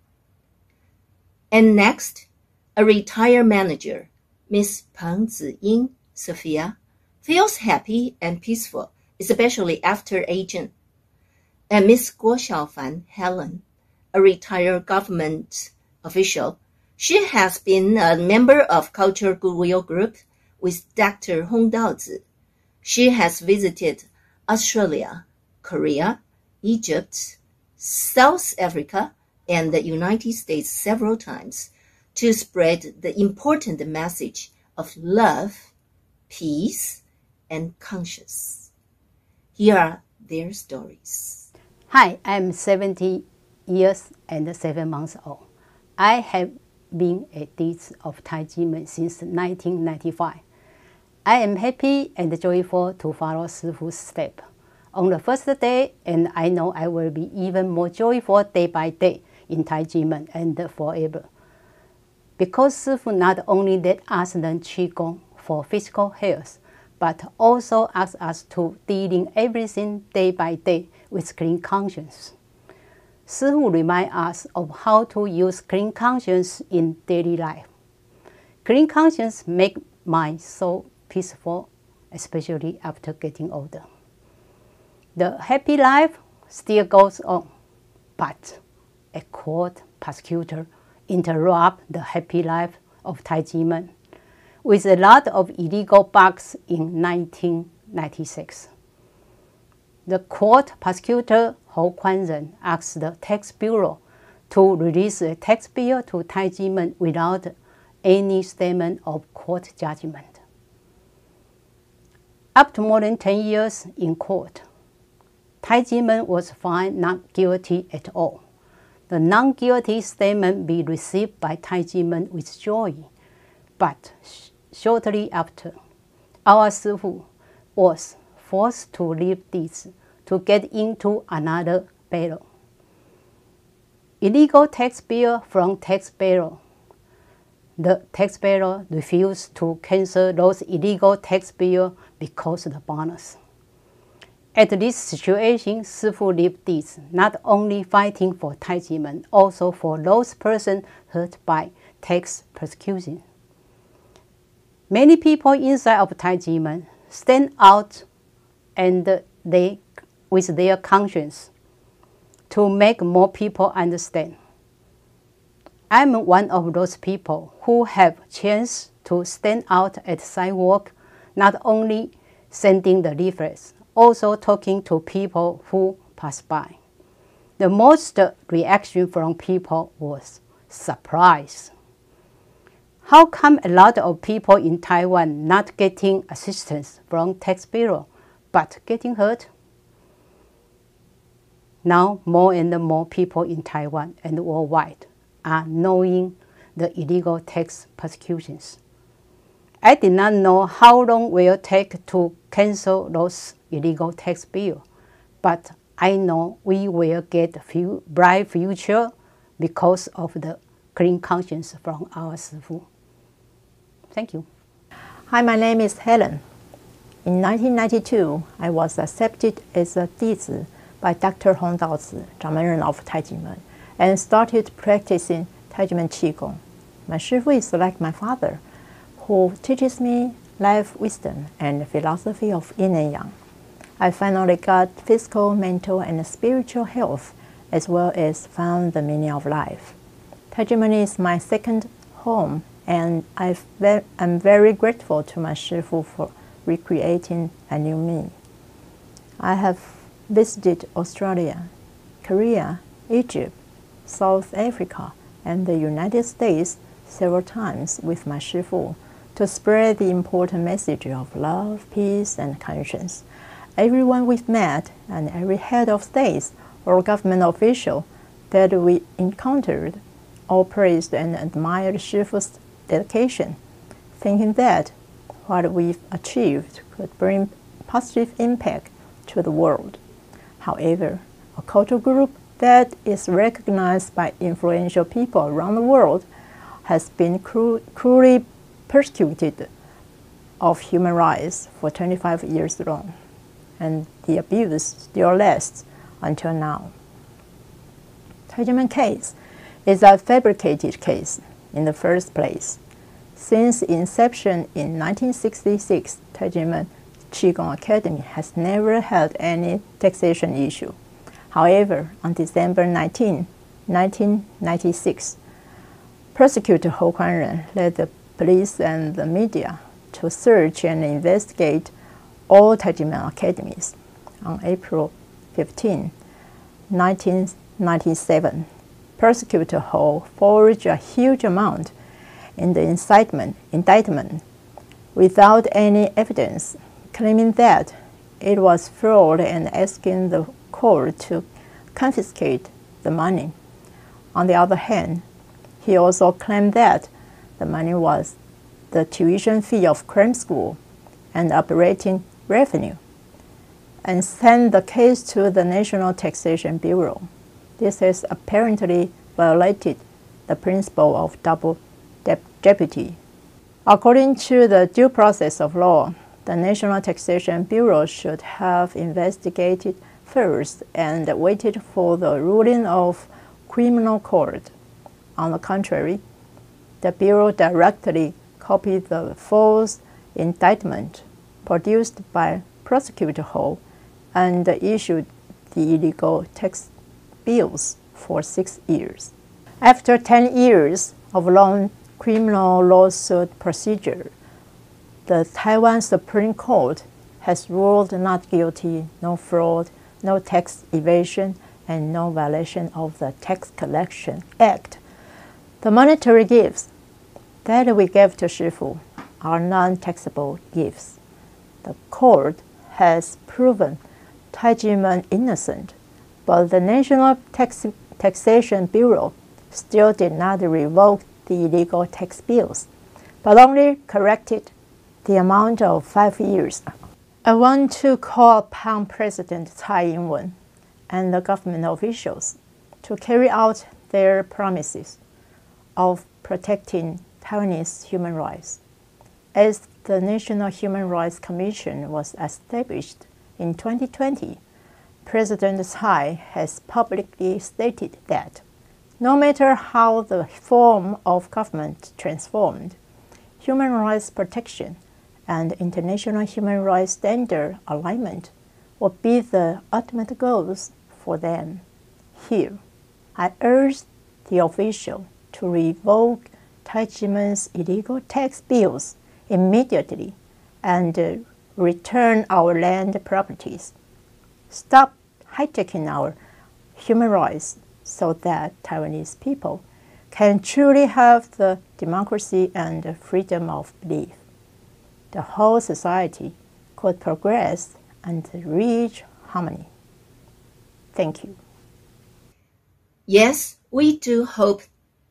And next, a retired manager, Miss Peng Ziying, Sophia, feels happy and peaceful, especially after aging. And Miss Guo Xiaofan, Helen, a retired government official, she has been a member of Cultural Goodwill Group with Dr. Hong Daozi. She has visited Australia, Korea, Egypt, South Africa, and the United States several times to spread the important message of love, peace, and conscience. Here are their stories. Hi, I'm 70 years and 7 months old. I have been a teacher of Taiji since 1995. I am happy and joyful to follow Sifu's step on the first day, and I know I will be even more joyful day by day in Taiji and forever. Because Sifu not only let us learn Qigong for physical health, but also asks us to dealing everything day by day with clean conscience. Sifu reminds us of how to use clean conscience in daily life. Clean conscience makes mind so peaceful, especially after getting older. The happy life still goes on, but a court prosecutor interrupts the happy life of Taiji with a lot of illegal bugs in 1996. The court prosecutor Hou Kuanren asked the tax bureau to release a tax bill to Taiji without any statement of court judgment. After more than 10 years in court, Taiji was found not guilty at all. The non-guilty statement be received by Taiji with joy, but shortly after, our Sifu was forced to leave this to get into another battle. Illegal tax bill from tax bureau. The tax bureau refused to cancel those illegal tax bills because of the bonus. At this situation, Sifu lived this, not only fighting for Taiji, also for those persons hurt by tax persecution. Many people inside of Taiji stand out and they with their conscience to make more people understand. I'm one of those people who have chance to stand out at sidewalk, not only sending the leaflets, also talking to people who pass by. The most reaction from people was surprise. How come a lot of people in Taiwan not getting assistance from tax bureau, but getting hurt? Now more and more people in Taiwan and worldwide are knowing the illegal tax persecutions. I did not know how long it will take to cancel those illegal tax bills, but I know we will get a bright future because of the clean conscience from our Sifu. Thank you. Hi, my name is Helen. In 1992, I was accepted as a Dizi by Dr. Hong Daozi, Zhangmenren of Taiji, and started practicing Taiji Qigong. My Shifu is like my father, who teaches me life wisdom and philosophy of yin and yang. I finally got physical, mental, and spiritual health, as well as found the meaning of life. Taiji is my second home, and I'm very grateful to my Shifu for recreating a new me. I have visited Australia, Korea, Egypt, South Africa, and the United States several times with my Shifu to spread the important message of love, peace, and conscience. Everyone we've met and every head of state or government official that we encountered all praised and admired Shifu's dedication, thinking that what we've achieved could bring positive impact to the world. However, a cultural group that is recognized by influential people around the world has been cruelly persecuted of human rights for 25 years long, and the abuse still lasts until now. Taiji case is a fabricated case in the first place. Since inception in 1966, Taiji Qigong Academy has never had any taxation issue. However, on December 19, 1996, Prosecutor Hou Kuanren led the police and the media to search and investigate all Taiji academies. On April 15, 1997, Prosecutor Ho forged a huge amount in the indictment without any evidence, claiming that it was fraud and asking the court to confiscate the money. On the other hand, he also claimed that the money was the tuition fee of crime school and operating revenue, and sent the case to the National Taxation Bureau. This has apparently violated the principle of double jeopardy. According to the due process of law, the National Taxation Bureau should have investigated first and waited for the ruling of criminal court. On the contrary, the Bureau directly copied the false indictment produced by Prosecutor Ho and issued the illegal tax bills for 6 years. After 10 years of long criminal lawsuit procedure, the Taiwan Supreme Court has ruled not guilty, no fraud, no tax evasion, and no violation of the Tax Collection Act. The monetary gifts that we gave to Shifu are non-taxable gifts. The court has proven Taijimen innocent, but the National Taxation Bureau still did not revoke the illegal tax bills, but only corrected the amount of 5 years. I want to call upon President Tsai Ing-wen and the government officials to carry out their promises of protecting Taiwanese human rights. As the National Human Rights Commission was established in 2020, President Tsai has publicly stated that no matter how the form of government transformed, human rights protection and international human rights standard alignment will be the ultimate goals for them. Here, I urge the official to revoke Taijimen's illegal tax bills immediately and return our land properties. Stop hijacking our human rights so that Taiwanese people can truly have the democracy and freedom of belief. The whole society could progress and reach harmony. Thank you. Yes, we do hope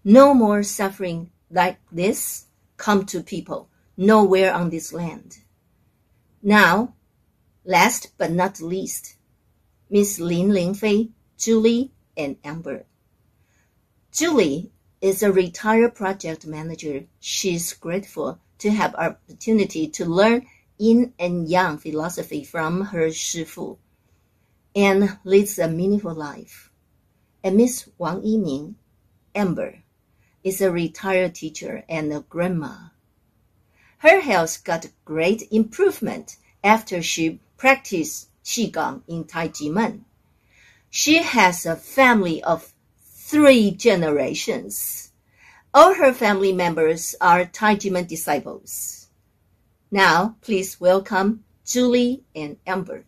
no more suffering like this come to people nowhere on this land. Now, last but not least, Miss Lin Lingfei, Julie, and Amber. Julie is a retired project manager. She's grateful to have opportunity to learn yin and yang philosophy from her shifu and leads a meaningful life. And Miss Wang Yiming, Amber, is a retired teacher and a grandma. Her health got great improvement after she practiced Qigong in Taijimen. She has a family of 3 generations. All her family members are Taijimen disciples. Now, please welcome Julie and Amber.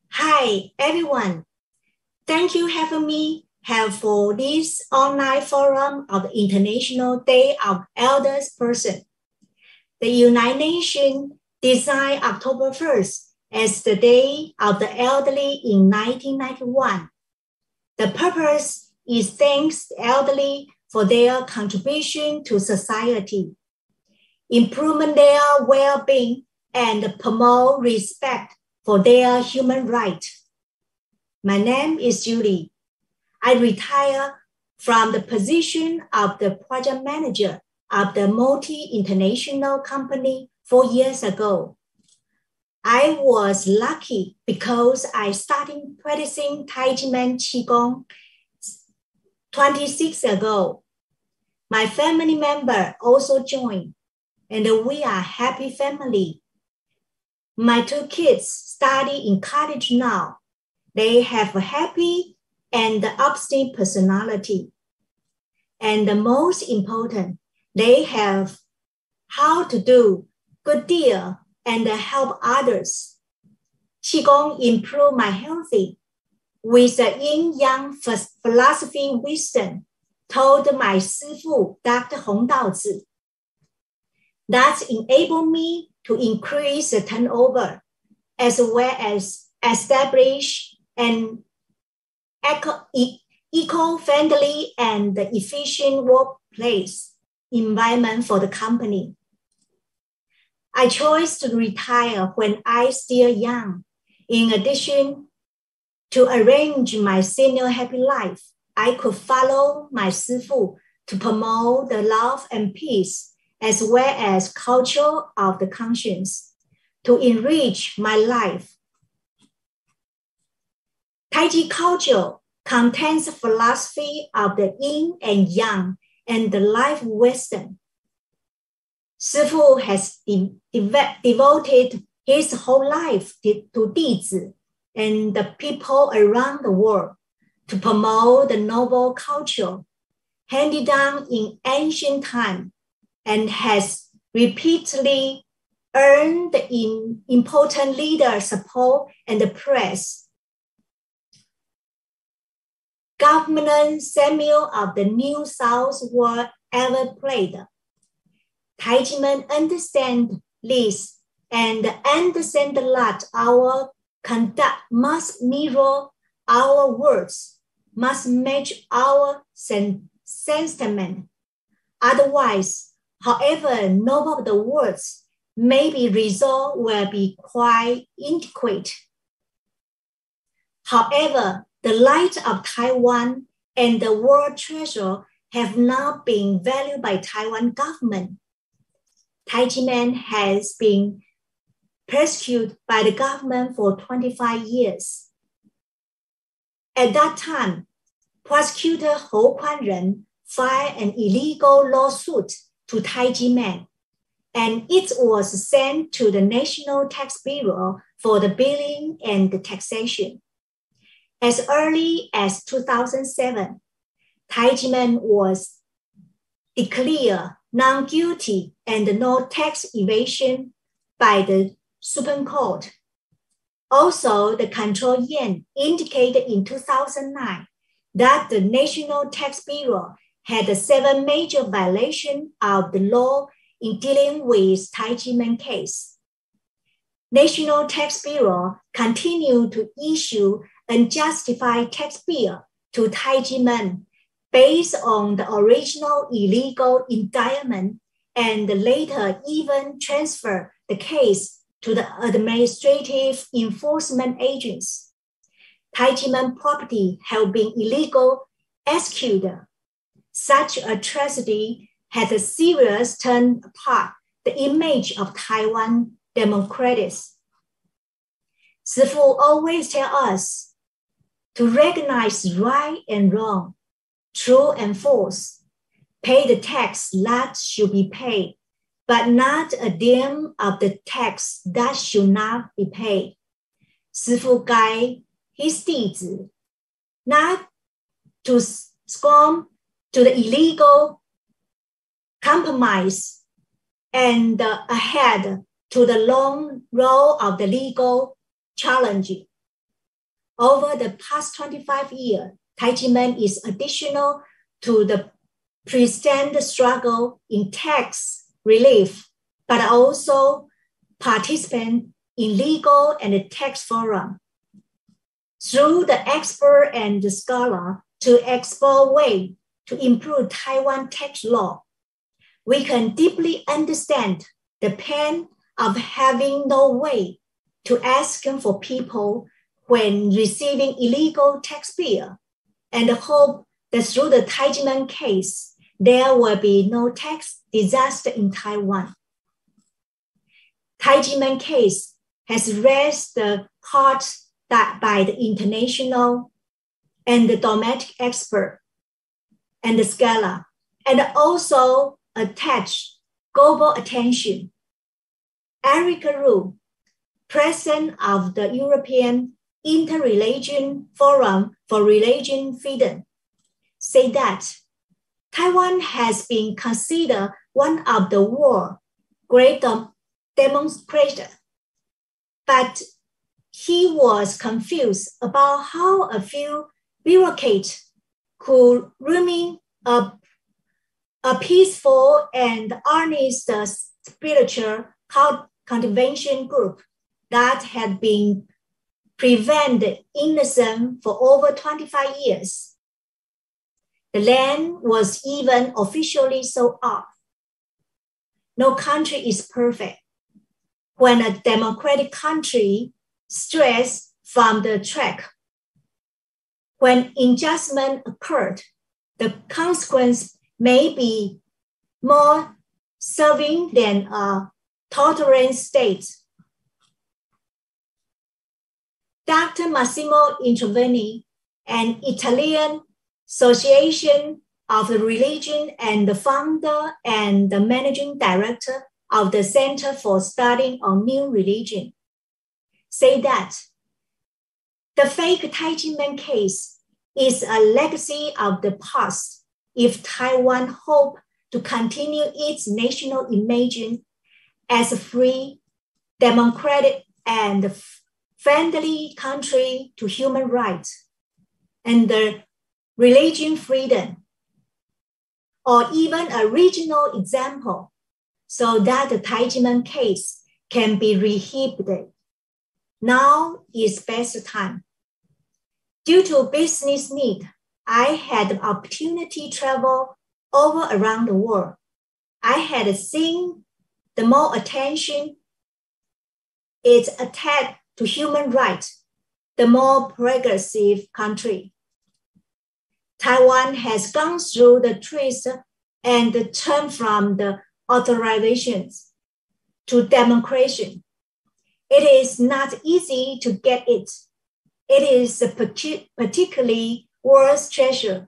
Hi, everyone. Thank you for having me for this online forum of the International Day of Elders Person. The United Nations designed October 1st as the Day of the Elderly in 1991. The purpose is thanks the elderly for their contribution to society, improvement their well-being, and promote respect for their human rights. My name is Julie. I retired from the position of the project manager of the multi-international company 4 years ago. I was lucky because I started practicing Taijimen Qigong 26 ago. My family member also joined, and we are a happy family. My 2 kids study in college now. They have a happy and upbeat personality. And the most important, they have how to do good deal and help others. Qigong improved my health. with the yin-yang philosophy wisdom told my 师父 Dr. Hong Daozi. That enabled me to increase the turnover as well as establish an eco-friendly and efficient workplace environment for the company. I chose to retire when I was still young. In addition to arrange my senior happy life, I could follow my 师父 to promote the love and peace as well as culture of the conscience to enrich my life. Taiji culture contains the philosophy of the yin and yang and the life wisdom. 师父 has devoted his whole life to 弟子 and the people around the world to promote the noble culture handed down in ancient time and has repeatedly earned important leader support and the press. Governor Samuel of the New South were ever played. Taijimen understand this and understand that our conduct must mirror our words, must match our sentiment. Otherwise, however noble the words may be, result will be quite inadequate. However, the light of Taiwan and the world treasure have not been valued by Taiwan government. Taijimen has been persecuted by the government for 25 years. At that time, prosecutor Hou Kuan-ren filed an illegal lawsuit to Taijimen, and it was sent to the National Tax Bureau for the billing and the taxation. As early as 2007, Taijimen was declared non-guilty and no tax evasion by the Supreme Court. Also, the Control Yen indicated in 2009 that the National Tax Bureau had 7 major violations of the law in dealing with Taijimen case. National Tax Bureau continued to issue unjustified tax bill to Taijimen based on the original illegal indictment and later even transfer the case to the administrative enforcement agents. Taijimen property have been illegal executed. Such a tragedy had a serious turn apart the image of Taiwan democracies. Sifu always tell us to recognize right and wrong, true and false, pay the tax that should be paid, but not a dime of the tax that should not be paid. 师父 guide his 弟子 not to succumb to the illegal compromise and ahead to the long road of the legal challenge. Over the past 25 years, Taijimen is additional to the present struggle in tax relief, but also participant in legal and tax forum. Through the expert and the scholar to explore ways to improve Taiwan tax law, we can deeply understand the pain of having no way to ask for people when receiving illegal tax bill, and hope that through the Taijimen case, there will be no tax disaster in Taiwan. Taijimen case has raised the heart by the international and the domestic expert and the scholar, and also attached global attention. Erica Ru, president of the European Inter-Religion Forum for Religion Freedom, say that Taiwan has been considered one of the world's great demonstrators, but he was confused about how a few bureaucrats could remain a peaceful and honest spiritual cultivation group that had been prevented innocent for over 25 years. The land was even officially sold off. No country is perfect. When a democratic country strays from the track, when injustice occurred, the consequence may be more severe than a tolerant state. Dr. Massimo Interveni, an Italian association of the religion and the founder and the managing director of the Center for Studying on New Religion, say that the fake Taiji case is a legacy of the past if Taiwan hopes to continue its national image as a free, democratic, and friendly country to human rights and the religion freedom, or even a regional example, so that the Taiji case can be repeated. Now is best time. Due to business need, I had the opportunity to travel over around the world. I had seen the more attention is attached to human rights, the more progressive country. Taiwan has gone through the twist and the turn from the authorizations to democracy. It is not easy to get it. It is particularly worth treasure.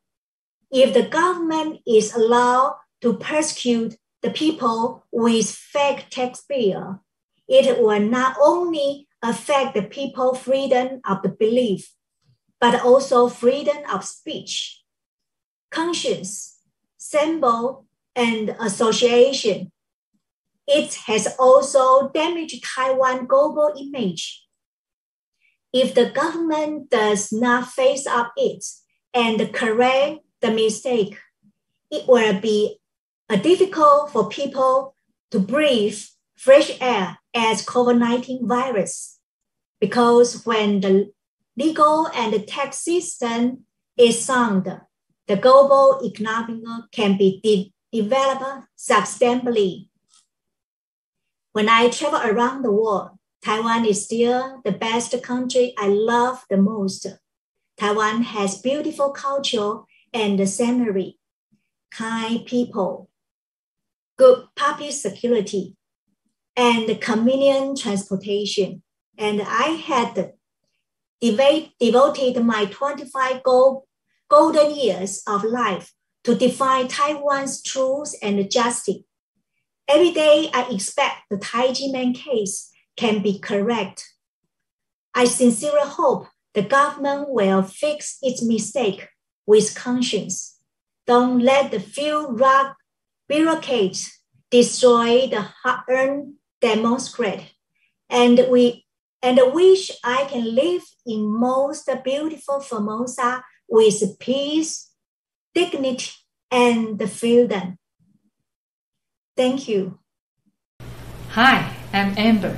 If the government is allowed to persecute the people with fake taxpayer, it will not only affect the people's freedom of the belief, but also freedom of speech, conscience, symbol, and association. It has also damaged Taiwan's global image. If the government does not face up it and correct the mistake, it will be difficult for people to breathe fresh air as COVID-19 virus. Because when the legal and the tax system is sound, the global economy can be developed sustainably. When I travel around the world, Taiwan is still the best country I love the most. Taiwan has beautiful culture and scenery, kind people, good public security, and convenient transportation. And I had devoted my 25 golden years of life to define Taiwan's truth and justice. Every day I expect the Taiji case can be correct. I sincerely hope the government will fix its mistake with conscience. Don't let the few rogue bureaucrats destroy the hard-earned democracy. And wish I can live in most beautiful Formosa with peace, dignity, and freedom. Thank you. Hi, I'm Amber.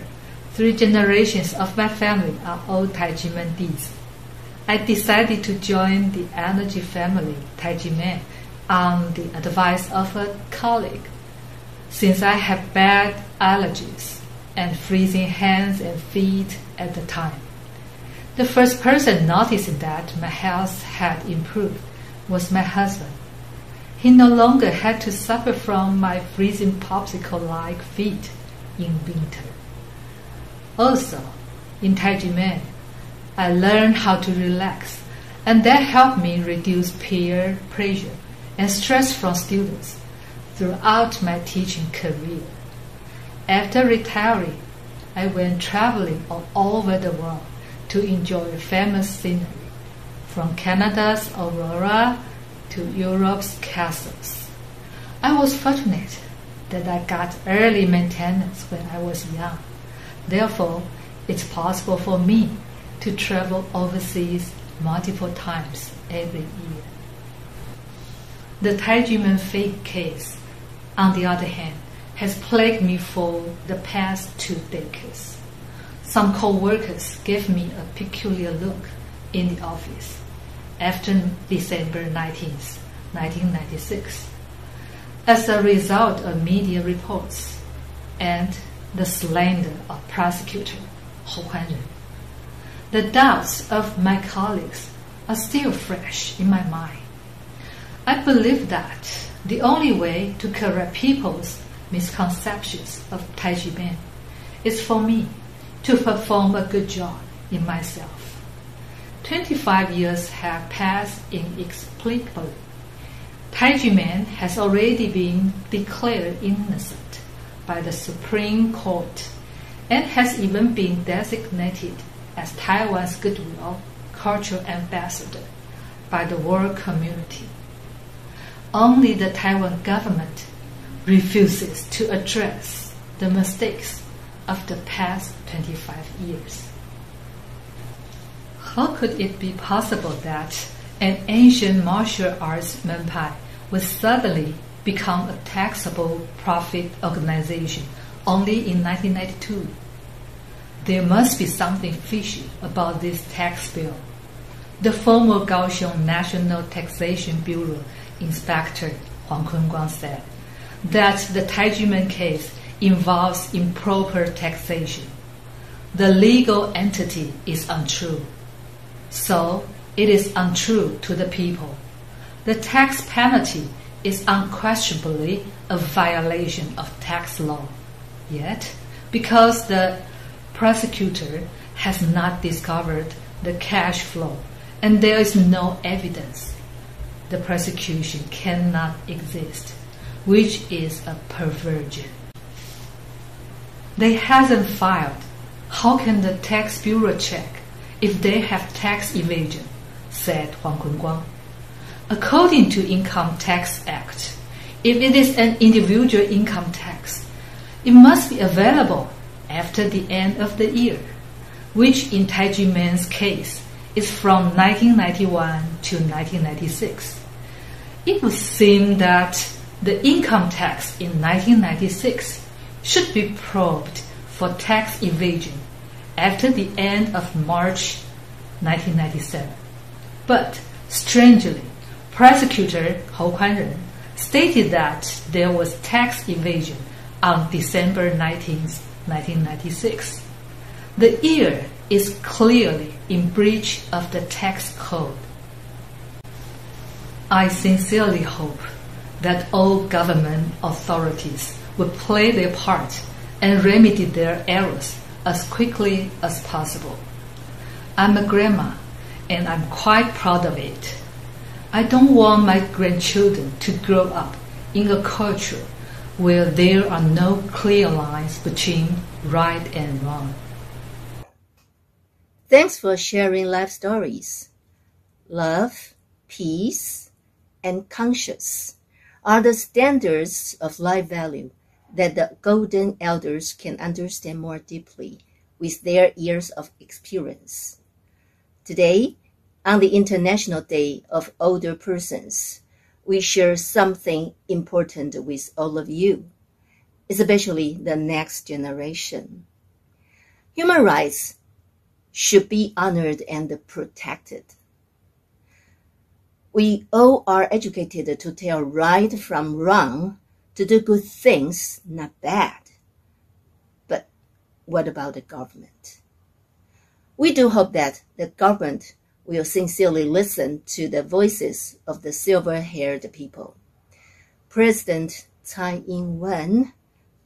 3 generations of my family are all Taiji deeds. I decided to join the Energy Family Taiji on the advice of a colleague. Since I have bad allergies and freezing hands and feet at the time, the first person noticing that my health had improved was my husband. He no longer had to suffer from my freezing popsicle-like feet in winter. Also, in Taiji, I learned how to relax, and that helped me reduce peer pressure and stress from students throughout my teaching career. After retiring, I went traveling all over the world to enjoy famous scenery, from Canada's Aurora to Europe's castles. I was fortunate that I got early maintenance when I was young. Therefore, it's possible for me to travel overseas multiple times every year. The Taijimen fake case, on the other hand, has plagued me for the past 2 decades. Some co-workers gave me a peculiar look in the office after December 19th, 1996, as a result of media reports and the slander of prosecutor Hou Kuan-ren. The doubts of my colleagues are still fresh in my mind. I believe that the only way to correct people's misconceptions of Taijimen is for me to perform a good job in myself. 25 years have passed inexplicably. Taijimen has already been declared innocent by the Supreme Court and has even been designated as Taiwan's goodwill cultural ambassador by the world community. Only the Taiwan government refuses to address the mistakes of the past 25 years. How could it be possible that an ancient martial arts menpai would suddenly become a taxable profit organization only in 1992? There must be something fishy about this tax bill. The former Kaohsiung National Taxation Bureau Inspector Huang Kunguang said that the Taijimen case involves improper taxation. The legal entity is untrue. So it is untrue to the people. The tax penalty is unquestionably a violation of tax law. Yet, because the prosecutor has not discovered the cash flow and there is no evidence, the prosecution cannot exist, which is a perversion. They hasn't filed. How can the tax bureau check if they have tax evasion? Said Huang Kunguang. According to Income Tax Act, if it is an individual income tax, it must be available after the end of the year, which in Taijimen's case is from 1991 to 1996. It would seem that the income tax in 1996 should be probed for tax evasion after the end of March 1997. But strangely, prosecutor Hou Kuan-ren stated that there was tax evasion on December 19, 1996. The year is clearly in breach of the tax code. I sincerely hope that all government authorities will play their part and remedy their errors as quickly as possible. I'm a grandma, and I'm quite proud of it. I don't want my grandchildren to grow up in a culture where there are no clear lines between right and wrong. Thanks for sharing life stories. Love, peace, and conscience are the standards of life value that the golden elders can understand more deeply with their years of experience. Today, on the International Day of Older Persons, we share something important with all of you, especially the next generation. Human rights should be honored and protected. We all are educated to tell right from wrong, to do good things, not bad. But what about the government? We do hope that the government will sincerely listen to the voices of the silver-haired people. President Tsai Ing-wen,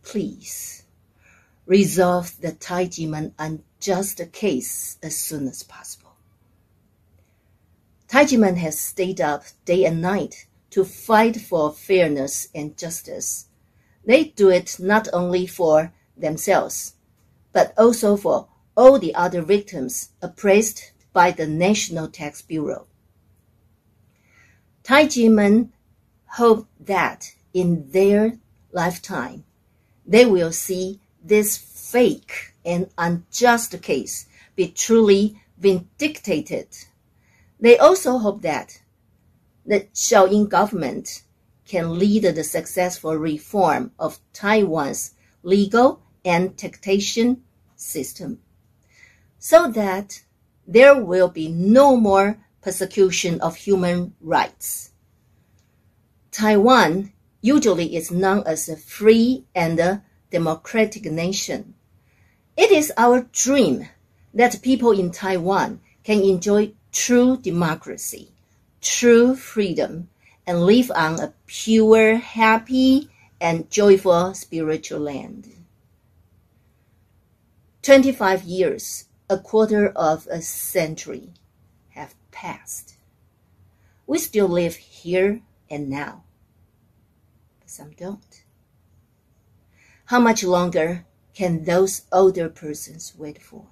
please resolve the Taijimen unjust case as soon as possible. Taijimen has stayed up day and night to fight for fairness and justice. They do it not only for themselves, but also for all the other victims appraised by the National Tax Bureau. Taijimen hope that in their lifetime, they will see this fake and unjust case be truly vindicated. They also hope that the Shaoyin government can lead the successful reform of Taiwan's legal and taxation system, so that there will be no more persecution of human rights. Taiwan usually is known as a free and a democratic nation. It is our dream that people in Taiwan can enjoy true democracy, true freedom, and live on a pure, happy, and joyful spiritual land. 25 years, a quarter of a century, have passed. We still live here and now, but some don't. How much longer can those older persons wait for?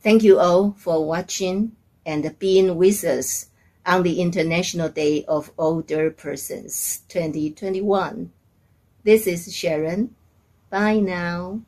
Thank you all for watching and being with us on the International Day of Older Persons 2021. This is Sharon. Bye now.